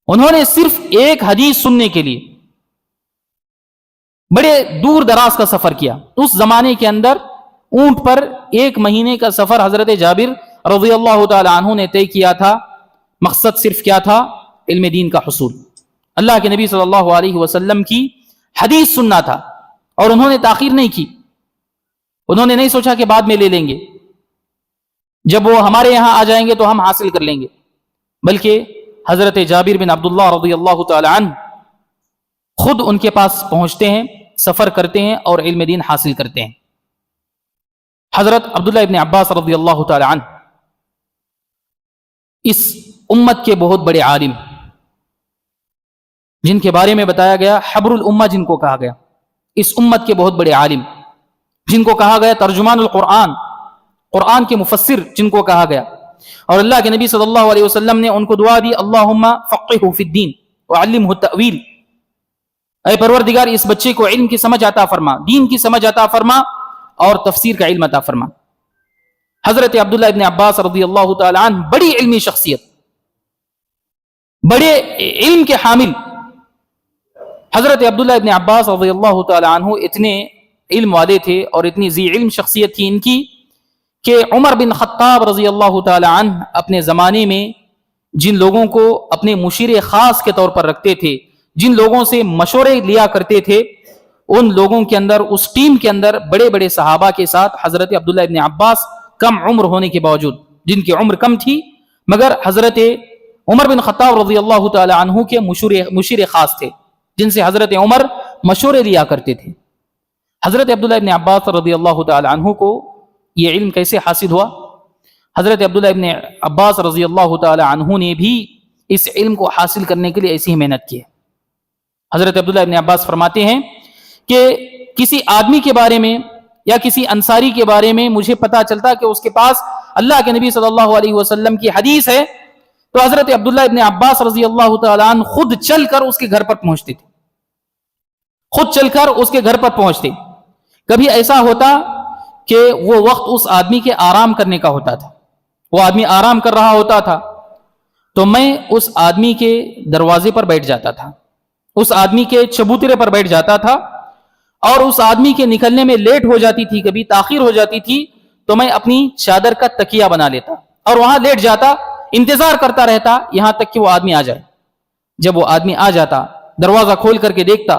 انہوں نے صرف ایک حدیث سننے کے لیے بڑے دور دراز کا سفر کیا. اس زمانے کے اندر اونٹ پر 1 مہینے کا سفر حضرت جابر رضی اللہ تعالی عنہ نے طے کیا تھا. مقصد صرف کیا تھا؟ علم دین کا حصول، اللہ کے نبی صلی اللہ علیہ وسلم کی حدیث سننا تھا. اور انہوں نے تاخیر نہیں کی، انہوں نے نہیں سوچا کہ بعد میں لے لیں گے، جب وہ ہمارے یہاں آ جائیں گے تو ہم حاصل کر لیں گے، بلکہ حضرت جابر بن عبداللہ رضی اللہ تعالی عنہ خود ان کے پاس پہنچتے ہیں، سفر کرتے ہیں اور علم دین حاصل کرتے ہیں. حضرت عبداللہ ابن عباس رضی اللہ تعالی عنہ اس امت کے بہت بڑے عالم، جن کے بارے میں بتایا گیا حبر الامہ جن کو کہا گیا، اس امت کے بہت بڑے عالم جن کو کہا گیا ترجمان القرآن، قرآن کے مفسر جن کو کہا گیا. اور اللہ کے نبی صلی اللہ علیہ وسلم نے ان کو دعا دی اللہم فقہہ فی الدین وعلمہ التأویل. اے پروردگار اس بچے کو علم کی سمجھ عطا فرما، دین کی سمجھ عطا فرما اور تفسیر کا علم عطا فرما. حضرت عبداللہ ابن عباس رضی اللہ تعالی عنہ بڑی علمی شخصیت، بڑے علم کے حامل. حضرت عبداللہ ابن عباس رضی اللہ تعالی عنہ اتنے علم والے تھے اور اتنی ذی علم شخصیت تھی ان کی کہ عمر بن خطاب رضی اللہ تعالی عنہ اپنے زمانے میں جن لوگوں کو اپنے مشیر خاص کے طور پر رکھتے تھے، جن لوگوں سے مشورے لیا کرتے تھے، ان لوگوں کے اندر، اس ٹیم کے اندر بڑے بڑے صحابہ کے ساتھ حضرت عبداللہ ابن عباس کم عمر ہونے کے باوجود، جن کی عمر کم تھی، مگر حضرت عمر بن خطاب رضی اللہ تعالی عنہ کے مشیر خاص تھے، جن سے حضرت عمر مشورے لیا کرتے تھے. حضرت عبداللہ ابن عباس رضی اللہ تعالی عنہ کو یہ علم کیسے حاصل ہوا؟ حضرت عبداللہ ابن عباس رضی اللہ تعالی عنہ نے بھی اس علم کو حاصل کرنے کے لیے ایسی ہی محنت کی ہے. حضرت عبداللہ ابن عباس فرماتے ہیں کہ کسی آدمی کے بارے میں یا کسی انصاری کے بارے میں مجھے پتا چلتا کہ اس کے پاس اللہ کے نبی صلی اللہ علیہ وسلم کی حدیث ہے، تو حضرت عبداللہ ابن عباس رضی اللہ تعالی عنہ خود چل کر اس کے گھر پر پہنچتے تھے، خود چل کر اس کے گھر پر پہنچتے. کبھی ایسا ہوتا کہ وہ وقت اس آدمی کے آرام کرنے کا ہوتا تھا، وہ آدمی آرام کر رہا ہوتا تھا، تو میں اس آدمی کے دروازے پر بیٹھ جاتا تھا، اس آدمی کے چبوترے پر بیٹھ جاتا تھا، اور اس آدمی کے نکلنے میں لیٹ ہو جاتی تھی، کبھی تاخیر ہو جاتی تھی، تو میں اپنی چادر کا تکیہ بنا لیتا اور وہاں لیٹ جاتا، انتظار کرتا رہتا یہاں تک کہ وہ آدمی آ جائے. جب وہ آدمی آ جاتا، دروازہ کھول کر کے دیکھتا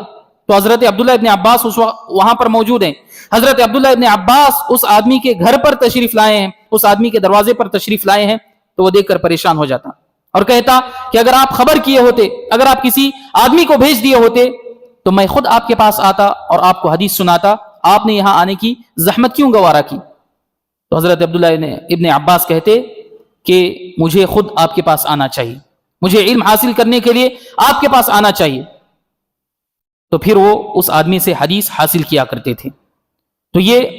تو حضرت عبداللہ ابن عباس اس وقت وہاں پر موجود ہیں. حضرت عبداللہ ابن عباس اس آدمی کے گھر پر تشریف لائے ہیں، اس آدمی کے دروازے پر تشریف لائے ہیں، تو وہ دیکھ کر پریشان ہو جاتا. اور کہتا کہ اگر آپ خبر کیے ہوتے, اگر آپ کسی آدمی کو بھیج دیے ہوتے تو میں خود آپ کے پاس آتا اور آپ کو حدیث سناتا, آپ نے یہاں آنے کی زحمت کیوں گوارا کی؟ تو حضرت عبداللہ ابن عباس کہتے کہ مجھے خود آپ کے پاس آنا چاہیے, مجھے علم حاصل کرنے کے لیے آپ کے پاس آنا چاہیے. تو پھر وہ اس آدمی سے حدیث حاصل کیا کرتے تھے. تو یہ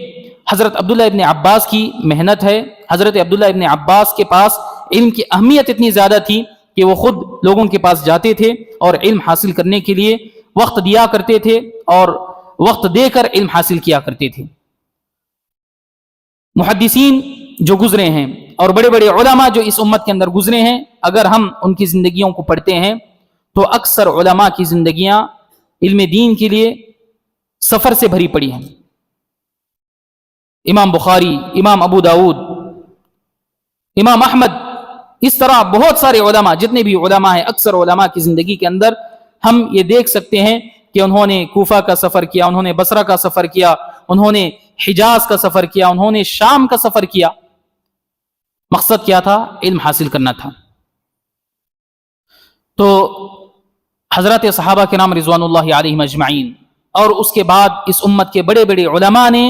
حضرت عبداللہ ابن عباس کی محنت ہے. حضرت عبداللہ ابن عباس کے پاس علم کی اہمیت اتنی زیادہ تھی کہ وہ خود لوگوں کے پاس جاتے تھے اور علم حاصل کرنے کے لیے وقت دیا کرتے تھے اور وقت دے کر علم حاصل کیا کرتے تھے. محدثین جو گزرے ہیں اور بڑے بڑے علماء جو اس امت کے اندر گزرے ہیں, اگر ہم ان کی زندگیوں کو پڑھتے ہیں تو اکثر علماء کی زندگیاں علم دین کے لیے سفر سے بھری پڑی ہیں. امام بخاری, امام ابو داود, امام احمد, اس طرح بہت سارے علماء, جتنے بھی علماء ہیں, اکثر علماء کی زندگی کے اندر ہم یہ دیکھ سکتے ہیں کہ انہوں نے کوفہ کا سفر کیا, انہوں نے بصرہ کا سفر کیا, انہوں نے حجاز کا سفر کیا, انہوں نے شام کا سفر کیا. مقصد کیا تھا؟ علم حاصل کرنا تھا. تو حضرات صحابہ کرام رضوان اللہ علیہم اجمعین اور اس کے بعد اس امت کے بڑے بڑے علماء نے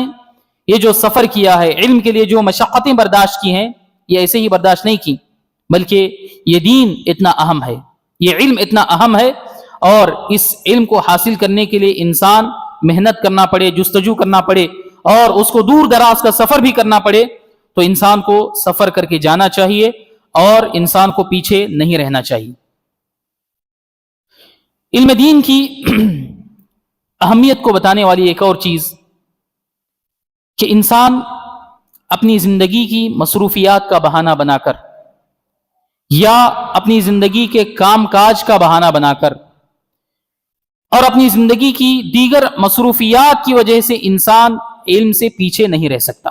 یہ جو سفر کیا ہے, علم کے لیے جو مشقتیں برداشت کی ہیں, یہ ایسے ہی برداشت نہیں کی, بلکہ یہ دین اتنا اہم ہے, یہ علم اتنا اہم ہے, اور اس علم کو حاصل کرنے کے لیے انسان محنت کرنا پڑے, جستجو کرنا پڑے, اور اس کو دور دراز کا سفر بھی کرنا پڑے, تو انسان کو سفر کر کے جانا چاہیے اور انسان کو پیچھے نہیں رہنا چاہیے. علم دین کی اہمیت کو بتانے والی ایک اور چیز کہ انسان اپنی زندگی کی مصروفیات کا بہانہ بنا کر یا اپنی زندگی کے کام کاج کا بہانہ بنا کر اور اپنی زندگی کی دیگر مصروفیات کی وجہ سے انسان علم سے پیچھے نہیں رہ سکتا.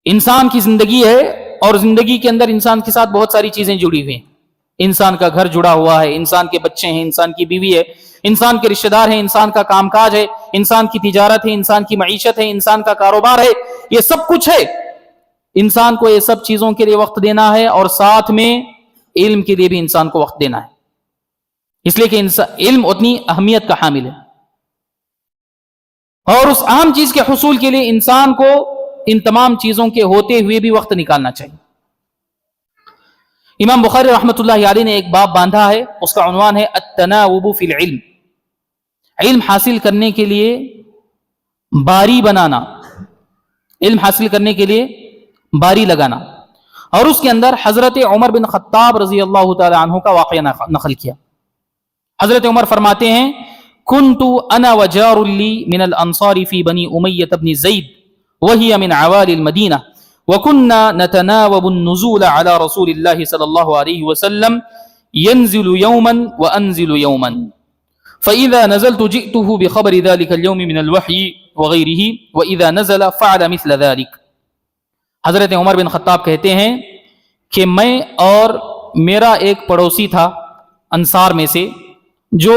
انسان کی زندگی ہے اور زندگی کے اندر انسان کے ساتھ بہت ساری چیزیں جڑی ہوئی ہیں. انسان کا گھر جڑا ہوا ہے, انسان کے بچے ہیں, انسان کی بیوی ہے, انسان کے رشتہ دار ہیں, انسان کا کام کاج ہے, انسان کی تجارت ہے, انسان کی معیشت ہے, انسان کا کاروبار ہے, یہ سب کچھ ہے. انسان کو یہ سب چیزوں کے لیے وقت دینا ہے اور ساتھ میں علم کے لیے بھی انسان کو وقت دینا ہے, اس لیے کہ علم اتنی اہمیت کا حامل ہے. اور اس اہم چیز کے حصول کے لیے انسان کو ان تمام چیزوں کے ہوتے ہوئے بھی وقت نکالنا چاہیے. امام بخاری رحمۃ اللہ علیہ نے ایک باب باندھا ہے, اس کا عنوان ہے التناوب فی العلم, علم حاصل کرنے کے لیے باری بنانا, علم حاصل کرنے کے لیے باری لگانا. اور اس کے اندر حضرت عمر بن خطاب رضی اللہ تعالی عنہ کا واقعہ نقل کیا. حضرت عمر فرماتے ہیں کنت انا وجار لی من الانصار فی بنی امیہ بن زید وہی من عوالی المدینہ وكنا نتناوب النزول على رسول الله صلى الله عليه وسلم ينزل يوما وأنزل يوما فإذا نزلت جئته بخبر ذلك اليوم من الوحي وغيره وإذا نزل فعل مثل ذلك. حضرت عمر بن خطاب کہتے ہیں کہ میں اور میرا ایک پڑوسی تھا انصار میں سے جو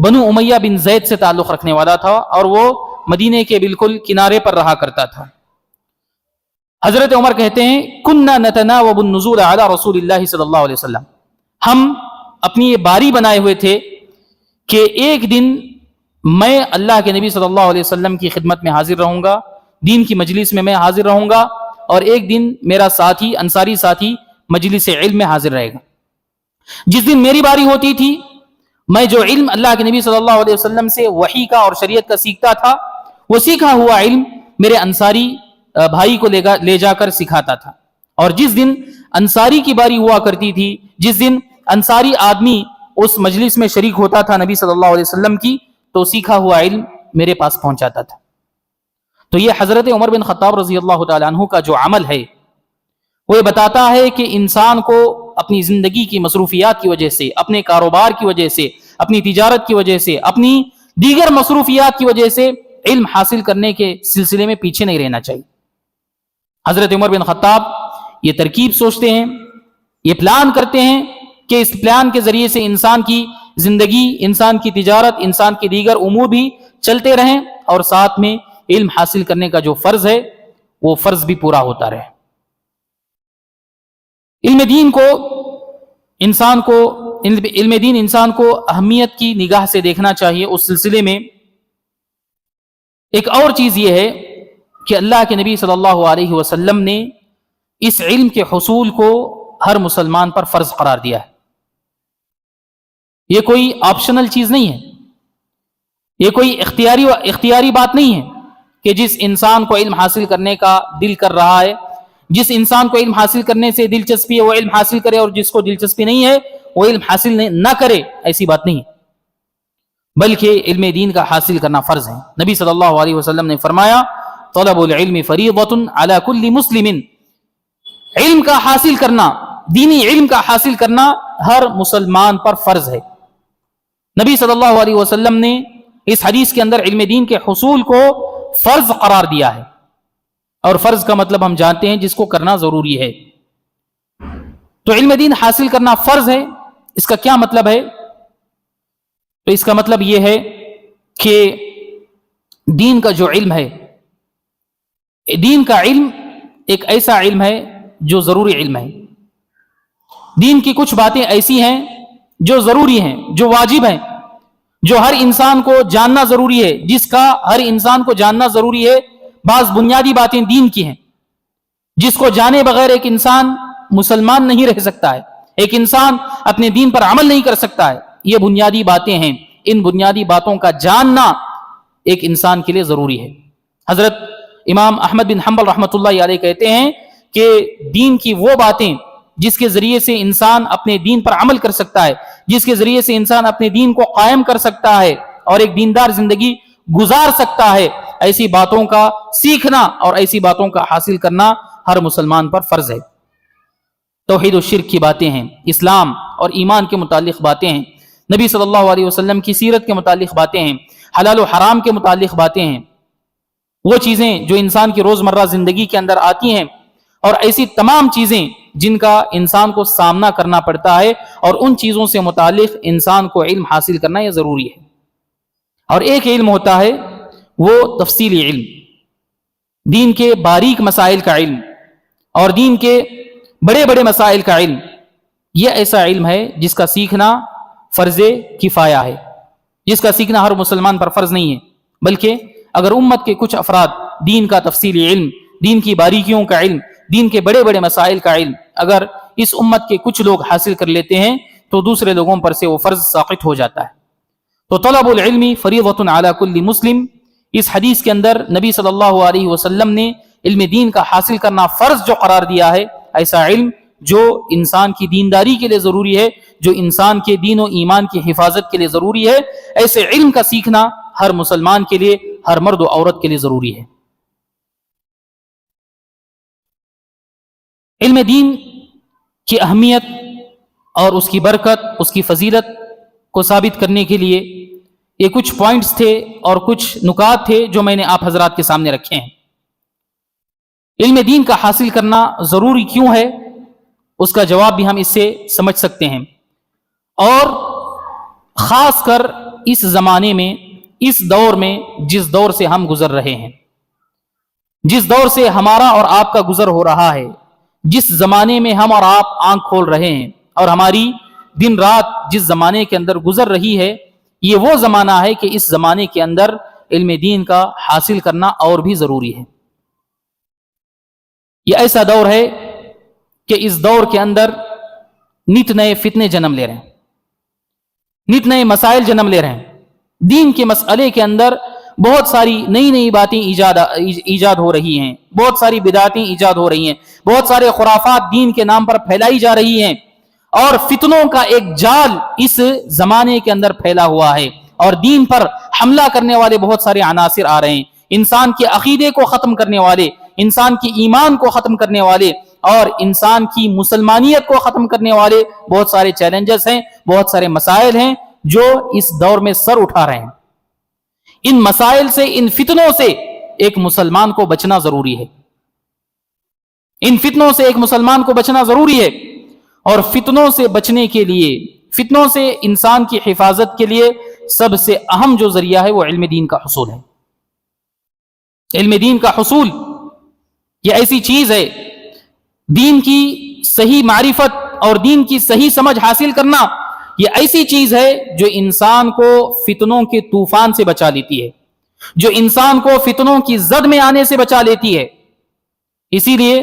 بنو امیہ بن زید سے تعلق رکھنے والا تھا اور وہ مدینے کے بالکل کنارے پر رہا کرتا تھا. حضرت عمر کہتے ہیں کننا نتناوب النزول علی رسول اللہ صلی اللہ علیہ وسلم, ہم اپنی یہ باری بنائے ہوئے تھے کہ ایک دن میں اللہ کے نبی صلی اللہ علیہ وسلم کی خدمت میں حاضر رہوں گا, دین کی مجلس میں حاضر رہوں گا, اور ایک دن میرا ساتھی انصاری ساتھی مجلس علم میں حاضر رہے گا. جس دن میری باری ہوتی تھی میں جو علم اللہ کے نبی صلی اللہ علیہ وسلم سے وحی کا اور شریعت کا سیکھتا تھا وہ سیکھا ہوا علم میرے انصاری بھائی کو لے جا کر سکھاتا تھا. اور جس دن انصاری کی باری ہوا کرتی تھی, جس دن انصاری آدمی اس مجلس میں شریک ہوتا تھا نبی صلی اللہ علیہ وسلم کی, تو سیکھا ہوا علم میرے پاس پہنچاتا تھا. تو یہ حضرت عمر بن خطاب رضی اللہ تعالی عنہ کا جو عمل ہے وہ یہ بتاتا ہے کہ انسان کو اپنی زندگی کی مصروفیات کی وجہ سے, اپنے کاروبار کی وجہ سے, اپنی تجارت کی وجہ سے, اپنی دیگر مصروفیات کی وجہ سے علم حاصل کرنے کے سلسلے میں پیچھے نہیں رہنا چاہیے. حضرت عمر بن خطاب یہ ترکیب سوچتے ہیں, یہ پلان کرتے ہیں کہ اس پلان کے ذریعے سے انسان کی زندگی, انسان کی تجارت, انسان کی دیگر امور بھی چلتے رہیں اور ساتھ میں علم حاصل کرنے کا جو فرض ہے وہ فرض بھی پورا ہوتا رہے. علم دین انسان کو اہمیت کی نگاہ سے دیکھنا چاہیے۔ اس سلسلے میں ایک اور چیز یہ ہے کہ اللہ کے نبی صلی اللہ علیہ وسلم نے اس علم کے حصول کو ہر مسلمان پر فرض قرار دیا ہے۔ یہ کوئی آپشنل چیز نہیں ہے، یہ کوئی اختیاری بات نہیں ہے کہ جس انسان کو علم حاصل کرنے کا دل کر رہا ہے، جس انسان کو علم حاصل کرنے سے دلچسپی ہے وہ علم حاصل کرے، اور جس کو دلچسپی نہیں ہے وہ علم حاصل نہ کرے، ایسی بات نہیں ہے، بلکہ علم دین کا حاصل کرنا فرض ہے۔ نبی صلی اللہ علیہ وسلم نے فرمایا طلب العلم فریضۃ علی کل مسلم، علم کا حاصل کرنا، دینی علم کا حاصل کرنا ہر مسلمان پر فرض ہے۔ نبی صلی اللہ علیہ وسلم نے اس حدیث کے اندر علم دین کے حصول کو فرض قرار دیا ہے، اور فرض کا مطلب ہم جانتے ہیں جس کو کرنا ضروری ہے۔ تو علم دین حاصل کرنا فرض ہے، اس کا کیا مطلب ہے؟ تو اس کا مطلب یہ ہے کہ دین کا جو علم ہے، دین کا علم ایک ایسا علم ہے جو ضروری علم ہے۔ دین کی کچھ باتیں ایسی ہیں جو ضروری ہیں، جو واجب ہیں، جو ہر انسان کو جاننا ضروری ہے، جس کا ہر انسان کو جاننا ضروری ہے۔ بعض بنیادی باتیں دین کی ہیں جس کو جانے بغیر ایک انسان مسلمان نہیں رہ سکتا ہے، ایک انسان اپنے دین پر عمل نہیں کر سکتا ہے۔ یہ بنیادی باتیں ہیں، ان بنیادی باتوں کا جاننا ایک انسان کے لیے ضروری ہے۔ حضرت امام احمد بن حنبل رحمۃ اللہ علیہ کہتے ہیں کہ دین کی وہ باتیں جس کے ذریعے سے انسان اپنے دین پر عمل کر سکتا ہے، جس کے ذریعے سے انسان اپنے دین کو قائم کر سکتا ہے اور ایک دیندار زندگی گزار سکتا ہے، ایسی باتوں کا سیکھنا اور ایسی باتوں کا حاصل کرنا ہر مسلمان پر فرض ہے۔ توحید و شرک کی باتیں ہیں، اسلام اور ایمان کے متعلق باتیں ہیں، نبی صلی اللہ علیہ وسلم کی سیرت کے متعلق باتیں ہیں، حلال و حرام کے متعلق باتیں ہیں، وہ چیزیں جو انسان کی روزمرہ زندگی کے اندر آتی ہیں، اور ایسی تمام چیزیں جن کا انسان کو سامنا کرنا پڑتا ہے، اور ان چیزوں سے متعلق انسان کو علم حاصل کرنا یہ ضروری ہے۔ اور ایک علم ہوتا ہے وہ تفصیلی علم، دین کے باریک مسائل کا علم اور دین کے بڑے بڑے مسائل کا علم۔ یہ ایسا علم ہے جس کا سیکھنا فرض کفایہ ہے، جس کا سیکھنا ہر مسلمان پر فرض نہیں ہے، بلکہ اگر امت کے کچھ افراد دین کا تفصیلی علم، دین کی باریکیوں کا علم، دین کے بڑے بڑے مسائل کا علم اگر اس امت کے کچھ لوگ حاصل کر لیتے ہیں تو دوسرے لوگوں پر سے وہ فرض ساقط ہو جاتا ہے۔ تو طلب العلم فریضۃ علی کل مسلم، اس حدیث کے اندر نبی صلی اللہ علیہ وسلم نے علم دین کا حاصل کرنا فرض جو قرار دیا ہے، ایسا علم جو انسان کی دینداری کے لیے ضروری ہے، جو انسان کے دین و ایمان کی حفاظت کے لیے ضروری ہے، ایسے علم کا سیکھنا ہر مسلمان کے لیے، ہر مرد و عورت کے لیے ضروری ہے۔ علم دین کی اہمیت اور اس کی برکت، اس کی فضیلت کو ثابت کرنے کے لیے یہ کچھ پوائنٹس تھے اور کچھ نکات تھے جو میں نے آپ حضرات کے سامنے رکھے ہیں۔ علم دین کا حاصل کرنا ضروری کیوں ہے، اس کا جواب بھی ہم اس سے سمجھ سکتے ہیں، اور خاص کر اس زمانے میں، اس دور میں جس دور سے ہم گزر رہے ہیں، جس دور سے ہمارا اور آپ کا گزر ہو رہا ہے، جس زمانے میں ہم اور آپ آنکھ کھول رہے ہیں، اور ہماری دن رات جس زمانے کے اندر گزر رہی ہے، یہ وہ زمانہ ہے کہ اس زمانے کے اندر علم دین کا حاصل کرنا اور بھی ضروری ہے۔ یہ ایسا دور ہے کہ اس دور کے اندر نت نئے فتنے جنم لے رہے ہیں، نت نئے مسائل جنم لے رہے ہیں، دین کے مسئلے کے اندر بہت ساری نئی نئی باتیں ایجاد ہو رہی ہیں، بہت ساری بدعتیں ایجاد ہو رہی ہیں، بہت سارے خرافات دین کے نام پر پھیلائی جا رہی ہیں، اور فتنوں کا ایک جال اس زمانے کے اندر پھیلا ہوا ہے، اور دین پر حملہ کرنے والے بہت سارے عناصر آ رہے ہیں، انسان کے عقیدے کو ختم کرنے والے، انسان کی ایمان کو ختم کرنے والے، اور انسان کی مسلمانیت کو ختم کرنے والے بہت سارے چیلنجز ہیں، بہت سارے مسائل ہیں جو اس دور میں سر اٹھا رہے ہیں۔ ان مسائل سے، ان فتنوں سے ایک مسلمان کو بچنا ضروری ہے، ان فتنوں سے ایک مسلمان کو بچنا ضروری ہے، اور فتنوں سے بچنے کے لیے، فتنوں سے انسان کی حفاظت کے لیے سب سے اہم جو ذریعہ ہے وہ علم دین کا حصول ہے۔ علم دین کا حصول یہ ایسی چیز ہے، دین کی صحیح معرفت اور دین کی صحیح سمجھ حاصل کرنا یہ ایسی چیز ہے جو انسان کو فتنوں کے طوفان سے بچا لیتی ہے، جو انسان کو فتنوں کی زد میں آنے سے بچا لیتی ہے۔ اسی لیے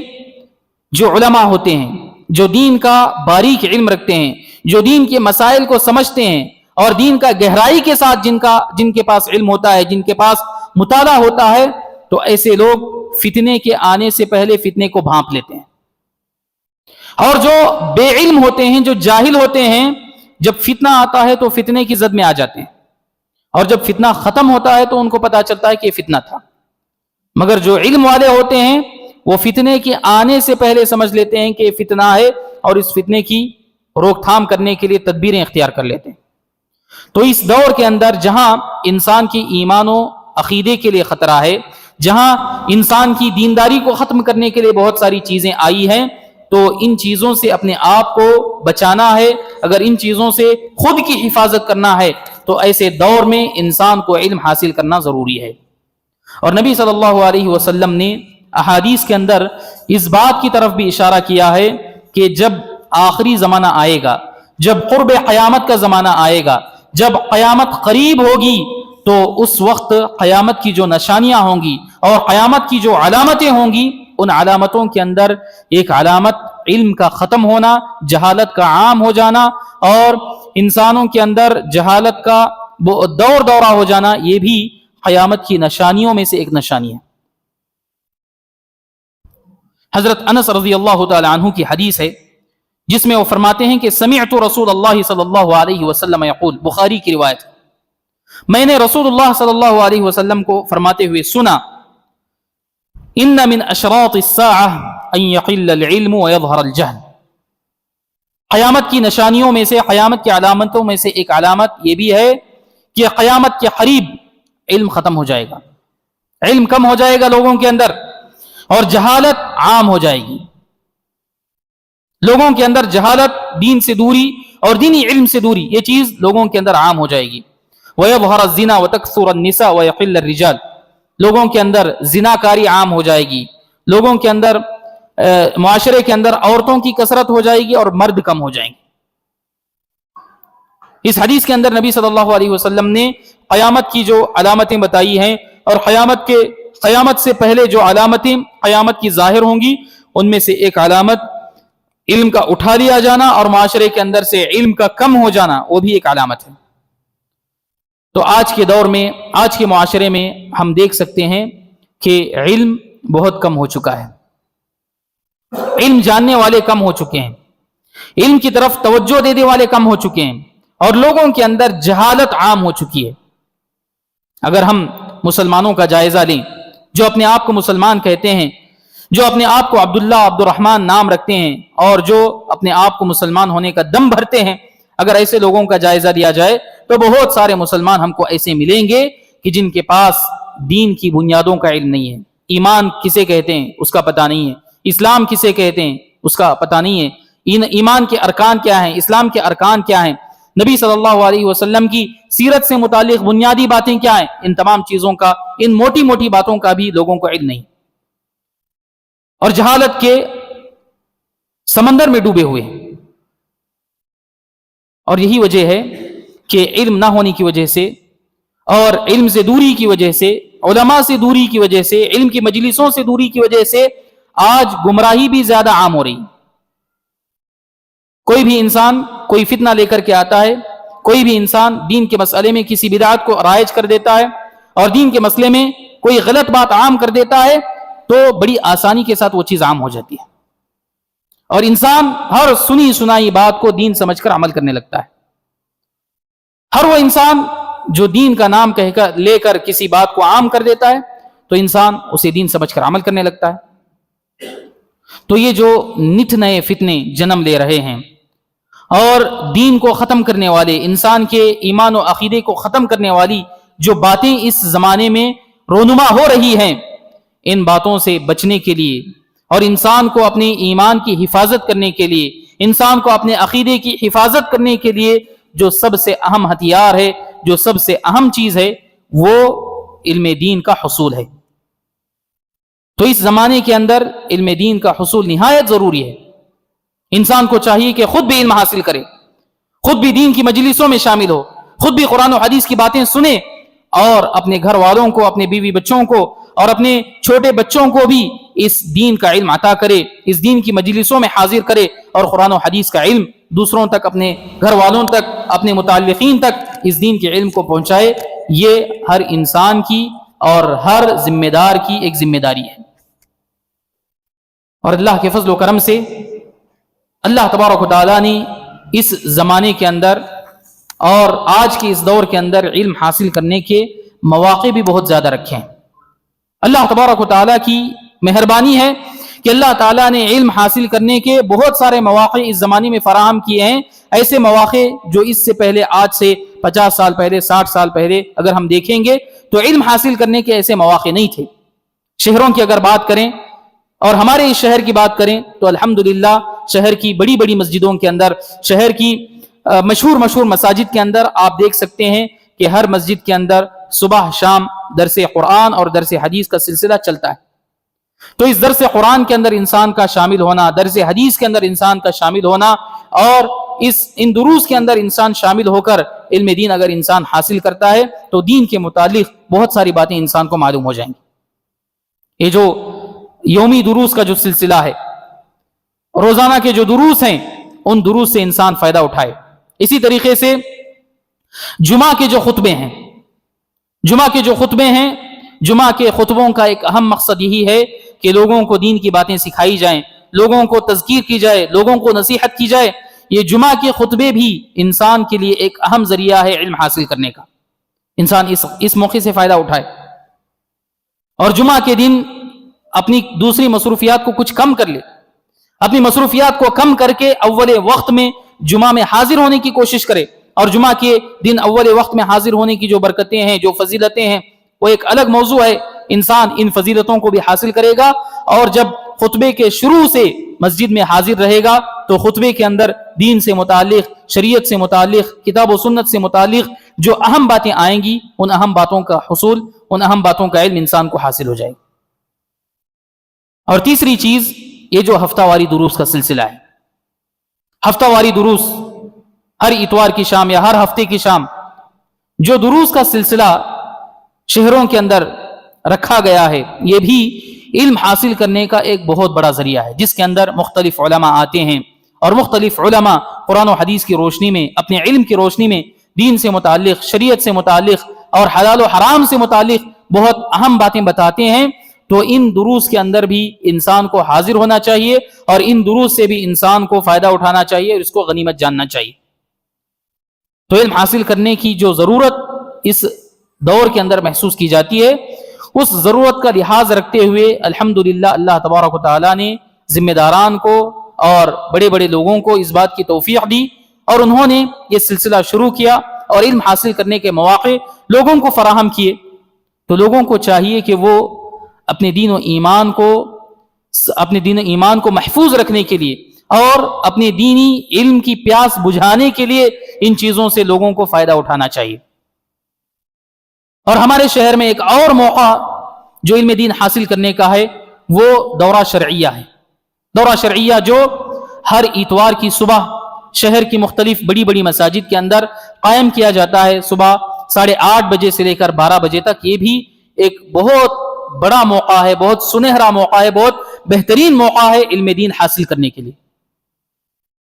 جو علماء ہوتے ہیں، جو دین کا باریک علم رکھتے ہیں، جو دین کے مسائل کو سمجھتے ہیں اور دین کا گہرائی کے ساتھ جن کے پاس علم ہوتا ہے، جن کے پاس مطالعہ ہوتا ہے، تو ایسے لوگ فتنے کے آنے سے پہلے فتنے کو بھانپ لیتے ہیں۔ اور جو بے علم ہوتے ہیں، جو جاہل ہوتے ہیں، جب فتنہ آتا ہے تو فتنے کی زد میں آ جاتے ہیں، اور جب فتنہ ختم ہوتا ہے تو ان کو پتا چلتا ہے کہ یہ فتنہ تھا۔ مگر جو علم والے ہوتے ہیں وہ فتنے کے آنے سے پہلے سمجھ لیتے ہیں کہ یہ فتنہ ہے، اور اس فتنے کی روک تھام کرنے کے لیے تدبیریں اختیار کر لیتے ہیں۔ تو اس دور کے اندر جہاں انسان کی ایمان و عقیدے کے لیے خطرہ ہے، جہاں انسان کی دینداری کو ختم کرنے کے لیے بہت ساری چیزیں آئی ہیں، تو ان چیزوں سے اپنے آپ کو بچانا ہے۔ اگر ان چیزوں سے خود کی حفاظت کرنا ہے تو ایسے دور میں انسان کو علم حاصل کرنا ضروری ہے۔ اور نبی صلی اللہ علیہ وسلم نے احادیث کے اندر اس بات کی طرف بھی اشارہ کیا ہے کہ جب آخری زمانہ آئے گا، جب قرب قیامت کا زمانہ آئے گا، جب قیامت قریب ہوگی، تو اس وقت قیامت کی جو نشانیاں ہوں گی اور قیامت کی جو علامتیں ہوں گی، ان علامتوں کے اندر ایک علامت علم کا ختم ہونا، جہالت کا عام ہو جانا، اور انسانوں کے اندر جہالت کا دور دورہ ہو جانا، یہ بھی قیامت کی نشانیوں میں سے ایک نشانی ہے۔ حضرت انس رضی اللہ تعالی عنہ کی حدیث ہے جس میں وہ فرماتے ہیں کہ سمعت رسول اللہ صلی اللہ علیہ وسلم یقول، بخاری کی روایت، میں نے رسول اللہ صلی اللہ علیہ وسلم کو فرماتے ہوئے سنا، ان من اشراط الساعة ان يقل العلم ويظهر الجهل، قیامت کی نشانیوں میں سے، قیامت کی علامتوں میں سے ایک علامت یہ بھی ہے کہ قیامت کے قریب علم ختم ہو جائے گا، علم کم ہو جائے گا لوگوں کے اندر، اور جہالت عام ہو جائے گی۔ لوگوں کے اندر جہالت، دین سے دوری اور دینی علم سے دوری، یہ چیز لوگوں کے اندر عام ہو جائے گی۔ وَيَظْهَرَ الزِّنَا وَتَكْثُرَ النِّسَاءُ وَيَقِلَّ الرِّجَالُ، لوگوں کے اندر زنا کاری عام ہو جائے گی، لوگوں کے اندر معاشرے کے اندر عورتوں کی کثرت ہو جائے گی اور مرد کم ہو جائیں گے۔ اس حدیث کے اندر نبی صلی اللہ علیہ وسلم نے قیامت کی جو علامتیں بتائی ہیں، اور قیامت سے پہلے جو علامتیں قیامت کی ظاہر ہوں گی، ان میں سے ایک علامت علم کا اٹھا لیا جانا اور معاشرے کے اندر سے علم کا کم ہو جانا، وہ بھی ایک علامت ہے۔ تو آج کے دور میں، آج کے معاشرے میں ہم دیکھ سکتے ہیں کہ علم بہت کم ہو چکا ہے، علم جاننے والے کم ہو چکے ہیں، علم کی طرف توجہ دینے والے کم ہو چکے ہیں، اور لوگوں کے اندر جہالت عام ہو چکی ہے۔ اگر ہم مسلمانوں کا جائزہ لیں، جو اپنے آپ کو مسلمان کہتے ہیں، جو اپنے آپ کو عبداللہ، عبد الرحمن نام رکھتے ہیں، اور جو اپنے آپ کو مسلمان ہونے کا دم بھرتے ہیں، اگر ایسے لوگوں کا جائزہ لیا جائے تو بہت سارے مسلمان ہم کو ایسے ملیں گے کہ جن کے پاس دین کی بنیادوں کا علم نہیں ہے، ایمان کسے کہتے ہیں اس کا پتہ نہیں ہے، اسلام کسے کہتے ہیں اس کا پتہ نہیں ہے، ایمان کے ارکان کیا ہیں، اسلام کے ارکان کیا ہیں، نبی صلی اللہ علیہ وسلم کی سیرت سے متعلق بنیادی باتیں کیا ہیں، ان تمام چیزوں کا، ان موٹی موٹی باتوں کا بھی لوگوں کو علم نہیں، اور جہالت کے سمندر میں ڈوبے ہوئے ہیں۔ اور یہی وجہ ہے کہ علم نہ ہونے کی وجہ سے، اور علم سے دوری کی وجہ سے، علماء سے دوری کی وجہ سے، علم کی مجلسوں سے دوری کی وجہ سے آج گمراہی بھی زیادہ عام ہو رہی۔ کوئی بھی انسان کوئی فتنہ لے کر کے آتا ہے، کوئی بھی انسان دین کے مسئلے میں کسی بدعت کو رائج کر دیتا ہے، اور دین کے مسئلے میں کوئی غلط بات عام کر دیتا ہے، تو بڑی آسانی کے ساتھ وہ چیز عام ہو جاتی ہے، اور انسان ہر سنی سنائی بات کو دین سمجھ کر عمل کرنے لگتا ہے۔ ہر وہ انسان جو دین کا نام کہہ کر لے کر کسی بات کو عام کر دیتا ہے، تو انسان اسے دین سمجھ کر عمل کرنے لگتا ہے۔ تو یہ جو نت نئے فتنے جنم لے رہے ہیں، اور دین کو ختم کرنے والے، انسان کے ایمان و عقیدے کو ختم کرنے والی جو باتیں اس زمانے میں رونما ہو رہی ہیں، ان باتوں سے بچنے کے لیے، اور انسان کو اپنے ایمان کی حفاظت کرنے کے لیے، انسان کو اپنے عقیدے کی حفاظت کرنے کے لیے جو سب سے اہم ہتھیار ہے، جو سب سے اہم چیز ہے، وہ علم دین کا حصول ہے۔ تو اس زمانے کے اندر علم دین کا حصول نہایت ضروری ہے۔ انسان کو چاہیے کہ خود بھی علم حاصل کرے، خود بھی دین کی مجلسوں میں شامل ہو، خود بھی قرآن و حدیث کی باتیں سنے، اور اپنے گھر والوں کو، اپنے بیوی بچوں کو اور اپنے چھوٹے بچوں کو بھی اس دین کا علم عطا کرے، اس دین کی مجلسوں میں حاضر کرے، اور قرآن و حدیث کا علم دوسروں تک، اپنے گھر والوں تک، اپنے متعلقین تک اس دین کے علم کو پہنچائے۔ یہ ہر انسان کی اور ہر ذمہ دار کی ایک ذمہ داری ہے۔ اور اللہ کے فضل و کرم سے اللہ تبارک و تعالیٰ نے اس زمانے کے اندر اور آج کے اس دور کے اندر علم حاصل کرنے کے مواقع بھی بہت زیادہ رکھے ہیں۔ اللہ تبارک و تعالیٰ کی مہربانی ہے کہ اللہ تعالیٰ نے علم حاصل کرنے کے بہت سارے مواقع اس زمانے میں فراہم کیے ہیں، ایسے مواقع جو اس سے پہلے، آج سے 50 سال پہلے، 60 سال پہلے اگر ہم دیکھیں گے تو علم حاصل کرنے کے ایسے مواقع نہیں تھے۔ شہروں کی اگر بات کریں اور ہمارے اس شہر کی بات کریں تو الحمدللہ شہر کی بڑی بڑی مسجدوں کے اندر، شہر کی مشہور مساجد کے اندر آپ دیکھ سکتے ہیں کہ ہر مسجد کے اندر صبح شام درس قرآن اور درس حدیث کا سلسلہ چلتا ہے۔ تو اس درس قرآن کے اندر انسان کا شامل ہونا، درس حدیث کے اندر انسان کا شامل ہونا، اور ان دروس کے اندر انسان شامل ہو کر علم دین اگر انسان حاصل کرتا ہے تو دین کے متعلق بہت ساری باتیں انسان کو معلوم ہو جائیں گی۔ یہ جو یومی دروس کا جو سلسلہ ہے، روزانہ کے جو دروس ہیں، ان دروس سے انسان فائدہ اٹھائے۔ اسی طریقے سے جمعہ کے جو خطبے ہیں، جمعہ کے خطبوں کا ایک اہم مقصد یہی ہے کہ لوگوں کو دین کی باتیں سکھائی جائیں، لوگوں کو تذکیر کی جائے، لوگوں کو نصیحت کی جائے۔ یہ جمعہ کے خطبے بھی انسان کے لیے ایک اہم ذریعہ ہے علم حاصل کرنے کا۔ انسان اس موقع سے فائدہ اٹھائے اور جمعہ کے دن اپنی دوسری مصروفیات کو کچھ کم کر لے، اپنی مصروفیات کو کم کر کے اول وقت میں جمعہ میں حاضر ہونے کی کوشش کرے۔ اور جمعہ کے دن اول وقت میں حاضر ہونے کی جو برکتیں ہیں، جو فضیلتیں ہیں، وہ ایک الگ موضوع ہے۔ انسان ان فضیلتوں کو بھی حاصل کرے گا، اور جب خطبے کے شروع سے مسجد میں حاضر رہے گا تو خطبے کے اندر دین سے متعلق، شریعت سے متعلق، کتاب و سنت سے متعلق جو اہم باتیں آئیں گی، ان اہم باتوں کا حصول، ان اہم باتوں کا علم انسان کو حاصل ہو جائے گا۔ اور تیسری چیز، یہ جو ہفتہ واری دروس کا سلسلہ ہے، ہفتہ واری دروس، ہر اتوار کی شام یا ہر ہفتے کی شام جو دروس کا سلسلہ شہروں کے اندر رکھا گیا ہے، یہ بھی علم حاصل کرنے کا ایک بہت بڑا ذریعہ ہے، جس کے اندر مختلف علماء آتے ہیں، اور مختلف علماء قرآن و حدیث کی روشنی میں، اپنے علم کی روشنی میں دین سے متعلق، شریعت سے متعلق اور حلال و حرام سے متعلق بہت اہم باتیں بتاتے ہیں۔ تو ان دروس کے اندر بھی انسان کو حاضر ہونا چاہیے، اور ان دروس سے بھی انسان کو فائدہ اٹھانا چاہیے، اور اس کو غنیمت جاننا چاہیے۔ تو علم حاصل کرنے کی جو ضرورت اس دور کے اندر محسوس کی جاتی ہے، اس ضرورت کا لحاظ رکھتے ہوئے الحمدللہ اللہ تبارک و تعالیٰ نے ذمہ داران کو اور بڑے بڑے لوگوں کو اس بات کی توفیق دی، اور انہوں نے یہ سلسلہ شروع کیا اور علم حاصل کرنے کے مواقع لوگوں کو فراہم کیے۔ تو لوگوں کو چاہیے کہ وہ اپنے دین و ایمان کو محفوظ رکھنے کے لیے اور اپنے دینی علم کی پیاس بجھانے کے لیے ان چیزوں سے لوگوں کو فائدہ اٹھانا چاہیے۔ اور ہمارے شہر میں ایک اور موقع جو علم دین حاصل کرنے کا ہے، وہ دورہ شرعیہ ہے۔ دورہ شرعیہ جو ہر اتوار کی صبح شہر کی مختلف بڑی بڑی مساجد کے اندر قائم کیا جاتا ہے، صبح 8:30 بجے سے لے کر 12 بجے تک۔ یہ بھی ایک بہت بڑا موقع ہے، بہت سنہرا موقع ہے، بہت بہترین موقع ہے علم دین حاصل کرنے کے لیے۔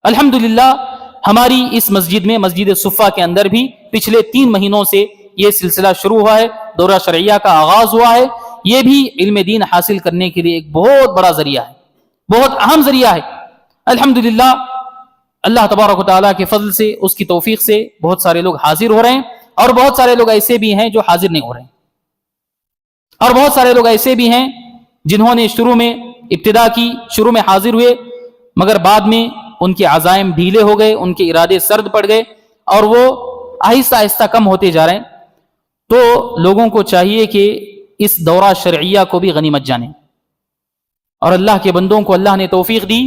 الحمدللہ ہماری اس مسجد میں، مسجد صفہ کے اندر بھی پچھلے 3 مہینوں سے یہ سلسلہ شروع ہوا ہے، دورہ شرعیہ کا آغاز ہوا ہے۔ یہ بھی علم دین حاصل کرنے کے لیے ایک بہت بڑا ذریعہ ہے، بہت اہم ذریعہ ہے۔ الحمدللہ اللہ تبارک و تعالیٰ کے فضل سے، اس کی توفیق سے بہت سارے لوگ حاضر ہو رہے ہیں، اور بہت سارے لوگ ایسے بھی ہیں جو حاضر نہیں ہو رہے ہیں، اور بہت سارے لوگ ایسے بھی ہیں جنہوں نے شروع میں ابتدا کی، شروع میں حاضر ہوئے، مگر بعد میں ان کے عزائم ڈھیلے ہو گئے، ان کے ارادے سرد پڑ گئے، اور وہ آہستہ آہستہ کم ہوتے جا رہے ہیں۔ تو لوگوں کو چاہیے کہ اس دورہ شرعیہ کو بھی غنیمت جانیں، اور اللہ کے بندوں کو اللہ نے توفیق دی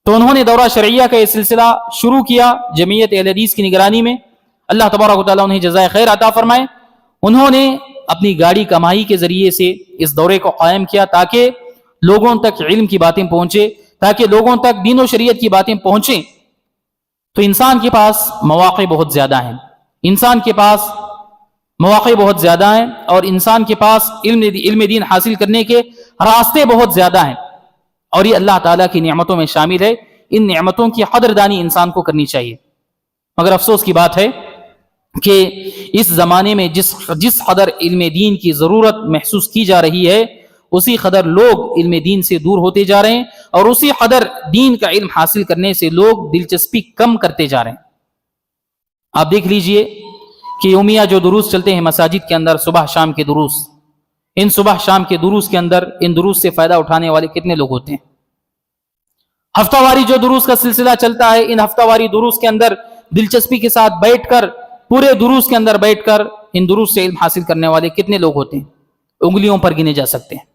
تو انہوں نے دورہ شرعیہ کا یہ سلسلہ شروع کیا جمعیت اہل حدیث کی نگرانی میں۔ اللہ تبارک و تعالیٰ انہیں جزائے خیر عطا فرمائے۔ انہوں نے اپنی گاڑی کمائی کے ذریعے سے اس دورے کو قائم کیا تاکہ لوگوں تک علم کی باتیں پہنچے، تاکہ لوگوں تک دین و شریعت کی باتیں پہنچیں، تو انسان کے پاس مواقع بہت زیادہ ہیں، انسان کے پاس مواقع بہت زیادہ ہیں، اور انسان کے پاس علم دین حاصل کرنے کے راستے بہت زیادہ ہیں، اور یہ اللہ تعالیٰ کی نعمتوں میں شامل ہے۔ ان نعمتوں کی قدردانی انسان کو کرنی چاہیے، مگر افسوس کی بات ہے کہ اس زمانے میں جس قدر علم دین کی ضرورت محسوس کی جا رہی ہے، اسی قدر لوگ علم دین سے دور ہوتے جا رہے ہیں، اور اسی قدر دین کا علم حاصل کرنے سے لوگ دلچسپی کم کرتے جا رہے ہیں۔ آپ دیکھ لیجئے کہ یومیہ جو دروس چلتے ہیں مساجد کے اندر، صبح شام کے دروس، ان صبح شام کے دروس کے اندر ان دروس سے فائدہ اٹھانے والے کتنے لوگ ہوتے ہیں؟ ہفتہ واری جو دروس کا سلسلہ چلتا ہے، ان ہفتہ واری دروس کے اندر دلچسپی کے ساتھ بیٹھ کر، پورے دروس کے اندر بیٹھ کر ان دروس سے علم حاصل کرنے والے کتنے لوگ ہوتے ہیں؟ انگلیوں پر گنے جا سکتے ہیں،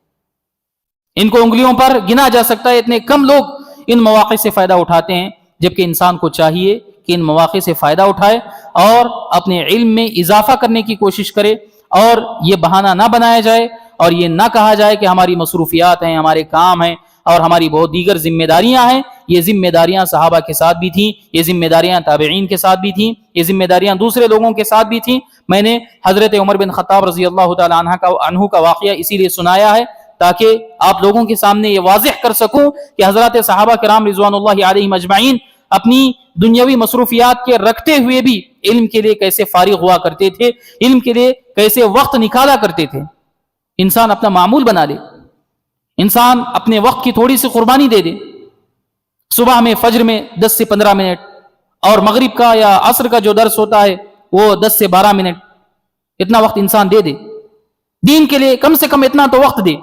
ان کو انگلیوں پر گنا جا سکتا ہے، اتنے کم لوگ ان مواقع سے فائدہ اٹھاتے ہیں، جبکہ انسان کو چاہیے کہ ان مواقع سے فائدہ اٹھائے اور اپنے علم میں اضافہ کرنے کی کوشش کرے، اور یہ بہانہ نہ بنایا جائے اور یہ نہ کہا جائے کہ ہماری مصروفیات ہیں، ہمارے کام ہیں اور ہماری بہت دیگر ذمہ داریاں ہیں۔ یہ ذمہ داریاں صحابہ کے ساتھ بھی تھیں، یہ ذمہ داریاں تابعین کے ساتھ بھی تھیں، یہ ذمہ داریاں دوسرے لوگوں کے ساتھ بھی تھیں۔ میں نے حضرت عمر بن خطاب رضی اللہ تعالی عنہ کا واقعہ اسی لیے سنایا ہے تاکہ آپ لوگوں کے سامنے یہ واضح کر سکوں کہ حضرات صحابہ کرام رضوان اللہ علیہم اجمعین اپنی دنیاوی مصروفیات کے رکھتے ہوئے بھی علم کے لیے کیسے فارغ ہوا کرتے تھے، علم کے لیے کیسے وقت نکالا کرتے تھے۔ انسان اپنا معمول بنا لے، انسان اپنے وقت کی تھوڑی سی قربانی دے دے، صبح میں فجر میں 10 سے 15 منٹ، اور مغرب کا یا عصر کا جو درس ہوتا ہے وہ 10 سے 12 منٹ، اتنا وقت انسان دے دے دین کے لیے، کم سے کم اتنا تو وقت دے۔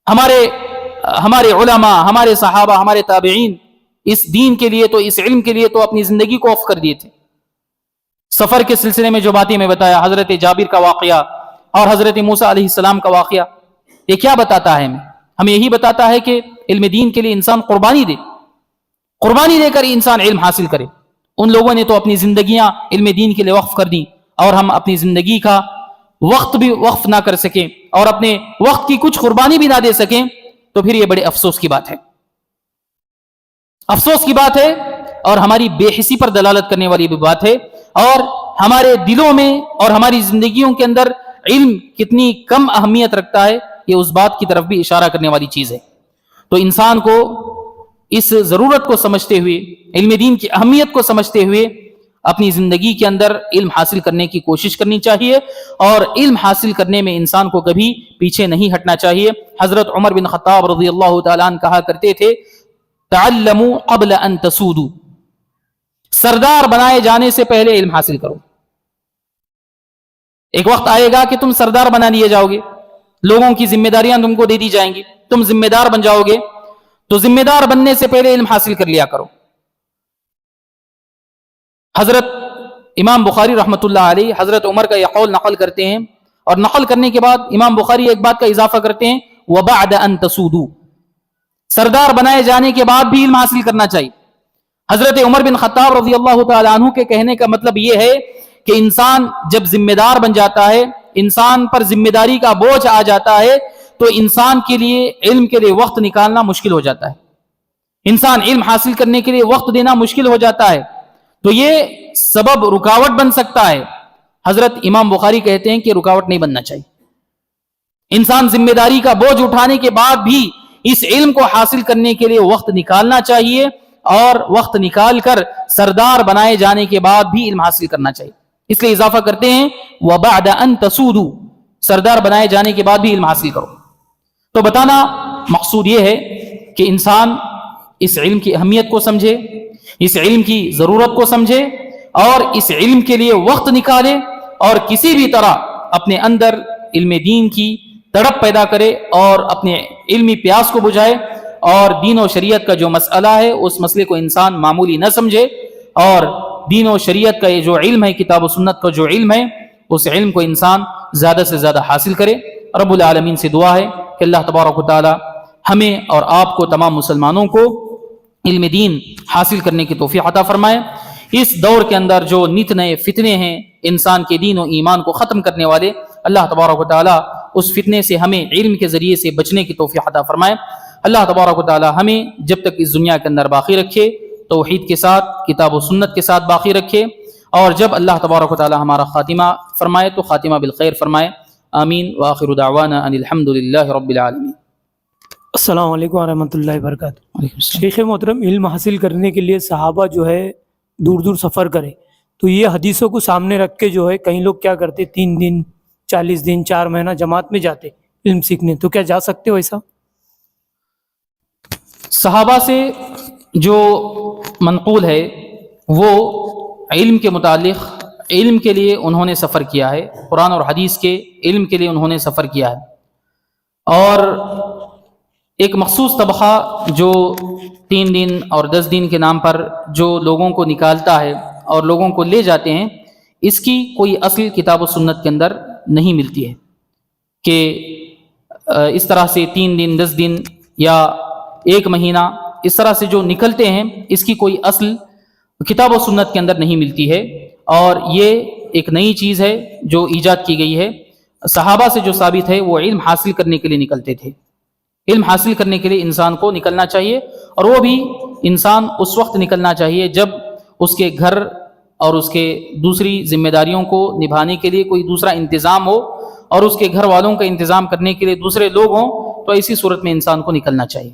ہمارے علماء، ہمارے صحابہ، ہمارے تابعین اس دین کے لیے تو، اس علم کے لیے تو اپنی زندگی کو وقف کر دیے تھے۔ سفر کے سلسلے میں جو باتیں میں بتایا، حضرت جابر کا واقعہ اور حضرت موسیٰ علیہ السلام کا واقعہ، یہ کیا بتاتا ہے؟ ہمیں یہی بتاتا ہے کہ علم دین کے لیے انسان قربانی دے کر انسان علم حاصل کرے۔ ان لوگوں نے تو اپنی زندگیاں علم دین کے لیے وقف کر دی، اور ہم اپنی زندگی کا وقت بھی وقف نہ کر سکیں اور اپنے وقت کی کچھ قربانی بھی نہ دے سکیں، تو پھر یہ بڑے افسوس کی بات ہے، افسوس کی بات ہے، اور ہماری بے حسی پر دلالت کرنے والی بھی بات ہے، اور ہمارے دلوں میں اور ہماری زندگیوں کے اندر علم کتنی کم اہمیت رکھتا ہے، یہ اس بات کی طرف بھی اشارہ کرنے والی چیز ہے۔ تو انسان کو اس ضرورت کو سمجھتے ہوئے، علم دین کی اہمیت کو سمجھتے ہوئے اپنی زندگی کے اندر علم حاصل کرنے کی کوشش کرنی چاہیے، اور علم حاصل کرنے میں انسان کو کبھی پیچھے نہیں ہٹنا چاہیے۔ حضرت عمر بن خطاب رضی اللہ تعالیٰ عنہ کہا کرتے تھے، تعلموا قبل ان تسودوا، سردار بنائے جانے سے پہلے علم حاصل کرو۔ ایک وقت آئے گا کہ تم سردار بنا لیے جاؤ گے، لوگوں کی ذمہ داریاں تم کو دے دی جائیں گی، تم ذمہ دار بن جاؤ گے، تو ذمہ دار بننے سے پہلے علم حاصل کر لیا کرو۔ حضرت امام بخاری رحمۃ اللہ علیہ حضرت عمر کا یہ قول نقل کرتے ہیں، اور نقل کرنے کے بعد امام بخاری ایک بات کا اضافہ کرتے ہیں، وَبَعْدَ أَن تَسُودُوا، سردار بنائے جانے کے بعد بھی علم حاصل کرنا چاہیے۔ حضرت عمر بن خطاب رضی اللہ تعالیٰ عنہ کے کہنے کا مطلب یہ ہے کہ انسان جب ذمہ دار بن جاتا ہے، انسان پر ذمہ داری کا بوجھ آ جاتا ہے، تو انسان کے لیے علم کے لیے وقت نکالنا مشکل ہو جاتا ہے، انسان علم حاصل کرنے کے لیے وقت دینا مشکل ہو جاتا ہے، تو یہ سبب رکاوٹ بن سکتا ہے۔ حضرت امام بخاری کہتے ہیں کہ رکاوٹ نہیں بننا چاہیے، انسان ذمہ داری کا بوجھ اٹھانے کے بعد بھی اس علم کو حاصل کرنے کے لیے وقت نکالنا چاہیے، اور وقت نکال کر سردار بنائے جانے کے بعد بھی علم حاصل کرنا چاہیے۔ اس لیے اضافہ کرتے ہیں وَبَعْدَ أَن تَسُودُوا، سردار بنائے جانے کے بعد بھی علم حاصل کرو۔ تو بتانا مقصود یہ ہے کہ انسان اس علم کی اہمیت کو سمجھے، اس علم کی ضرورت کو سمجھے، اور اس علم کے لیے وقت نکالے، اور کسی بھی طرح اپنے اندر علم دین کی تڑپ پیدا کرے اور اپنے علمی پیاس کو بجھائے، اور دین و شریعت کا جو مسئلہ ہے اس مسئلے کو انسان معمولی نہ سمجھے، اور دین و شریعت کا یہ جو علم ہے، کتاب و سنت کا جو علم ہے، اس علم کو انسان زیادہ سے زیادہ حاصل کرے۔ رب العالمین سے دعا ہے کہ اللہ تبارک و تعالی ہمیں اور آپ کو، تمام مسلمانوں کو علم دین حاصل کرنے کی توفیق عطا فرمائے۔ اس دور کے اندر جو نت نئے فتنے ہیں انسان کے دین و ایمان کو ختم کرنے والے، اللہ تبارک و تعالی اس فتنے سے ہمیں علم کے ذریعے سے بچنے کی توفیق عطا فرمائے۔ اللہ تبارک و تعالی ہمیں جب تک اس دنیا کے اندر باقی رکھے توحید کے ساتھ کتاب و سنت کے ساتھ باقی رکھے، اور جب اللہ تبارک و تعالی ہمارا خاتمہ فرمائے تو خاتمہ بالخیر فرمائے. آمین وآخر دعوانا ان الحمد للہ رب العالمین. السلام علیکم ورحمۃ اللہ وبرکاتہ. وعلیکم السلام. شیخ محترم، علم حاصل کرنے کے لیے صحابہ جو ہے دور دور سفر کرے، تو یہ حدیثوں کو سامنے رکھ کے جو ہے کئی لوگ کیا کرتے 3 دن 40 دن 4 مہینہ جماعت میں جاتے علم سیکھنے، تو کیا جا سکتے ہو ایسا؟ صحابہ سے جو منقول ہے وہ علم کے متعلق علم کے لیے انہوں نے سفر کیا ہے، قرآن اور حدیث کے علم کے لیے انہوں نے سفر کیا ہے، اور ایک مخصوص طبقہ جو 3 دن اور 10 دن کے نام پر جو لوگوں کو نکالتا ہے اور لوگوں کو لے جاتے ہیں، اس کی کوئی اصل کتاب و سنت کے اندر نہیں ملتی ہے کہ اس طرح سے 3 دن 10 دن یا 1 مہینہ اس طرح سے جو نکلتے ہیں، اس کی کوئی اصل کتاب و سنت کے اندر نہیں ملتی ہے، اور یہ ایک نئی چیز ہے جو ایجاد کی گئی ہے. صحابہ سے جو ثابت ہے وہ علم حاصل کرنے کے لیے نکلتے تھے. علم حاصل کرنے کے لیے انسان کو نکلنا چاہیے، اور وہ بھی انسان اس وقت نکلنا چاہیے جب اس کے گھر اور اس کے دوسری ذمہ داریوں کو نبھانے کے لیے کوئی دوسرا انتظام ہو، اور اس کے گھر والوں کا انتظام کرنے کے لیے دوسرے لوگ ہوں، تو ایسی صورت میں انسان کو نکلنا چاہیے.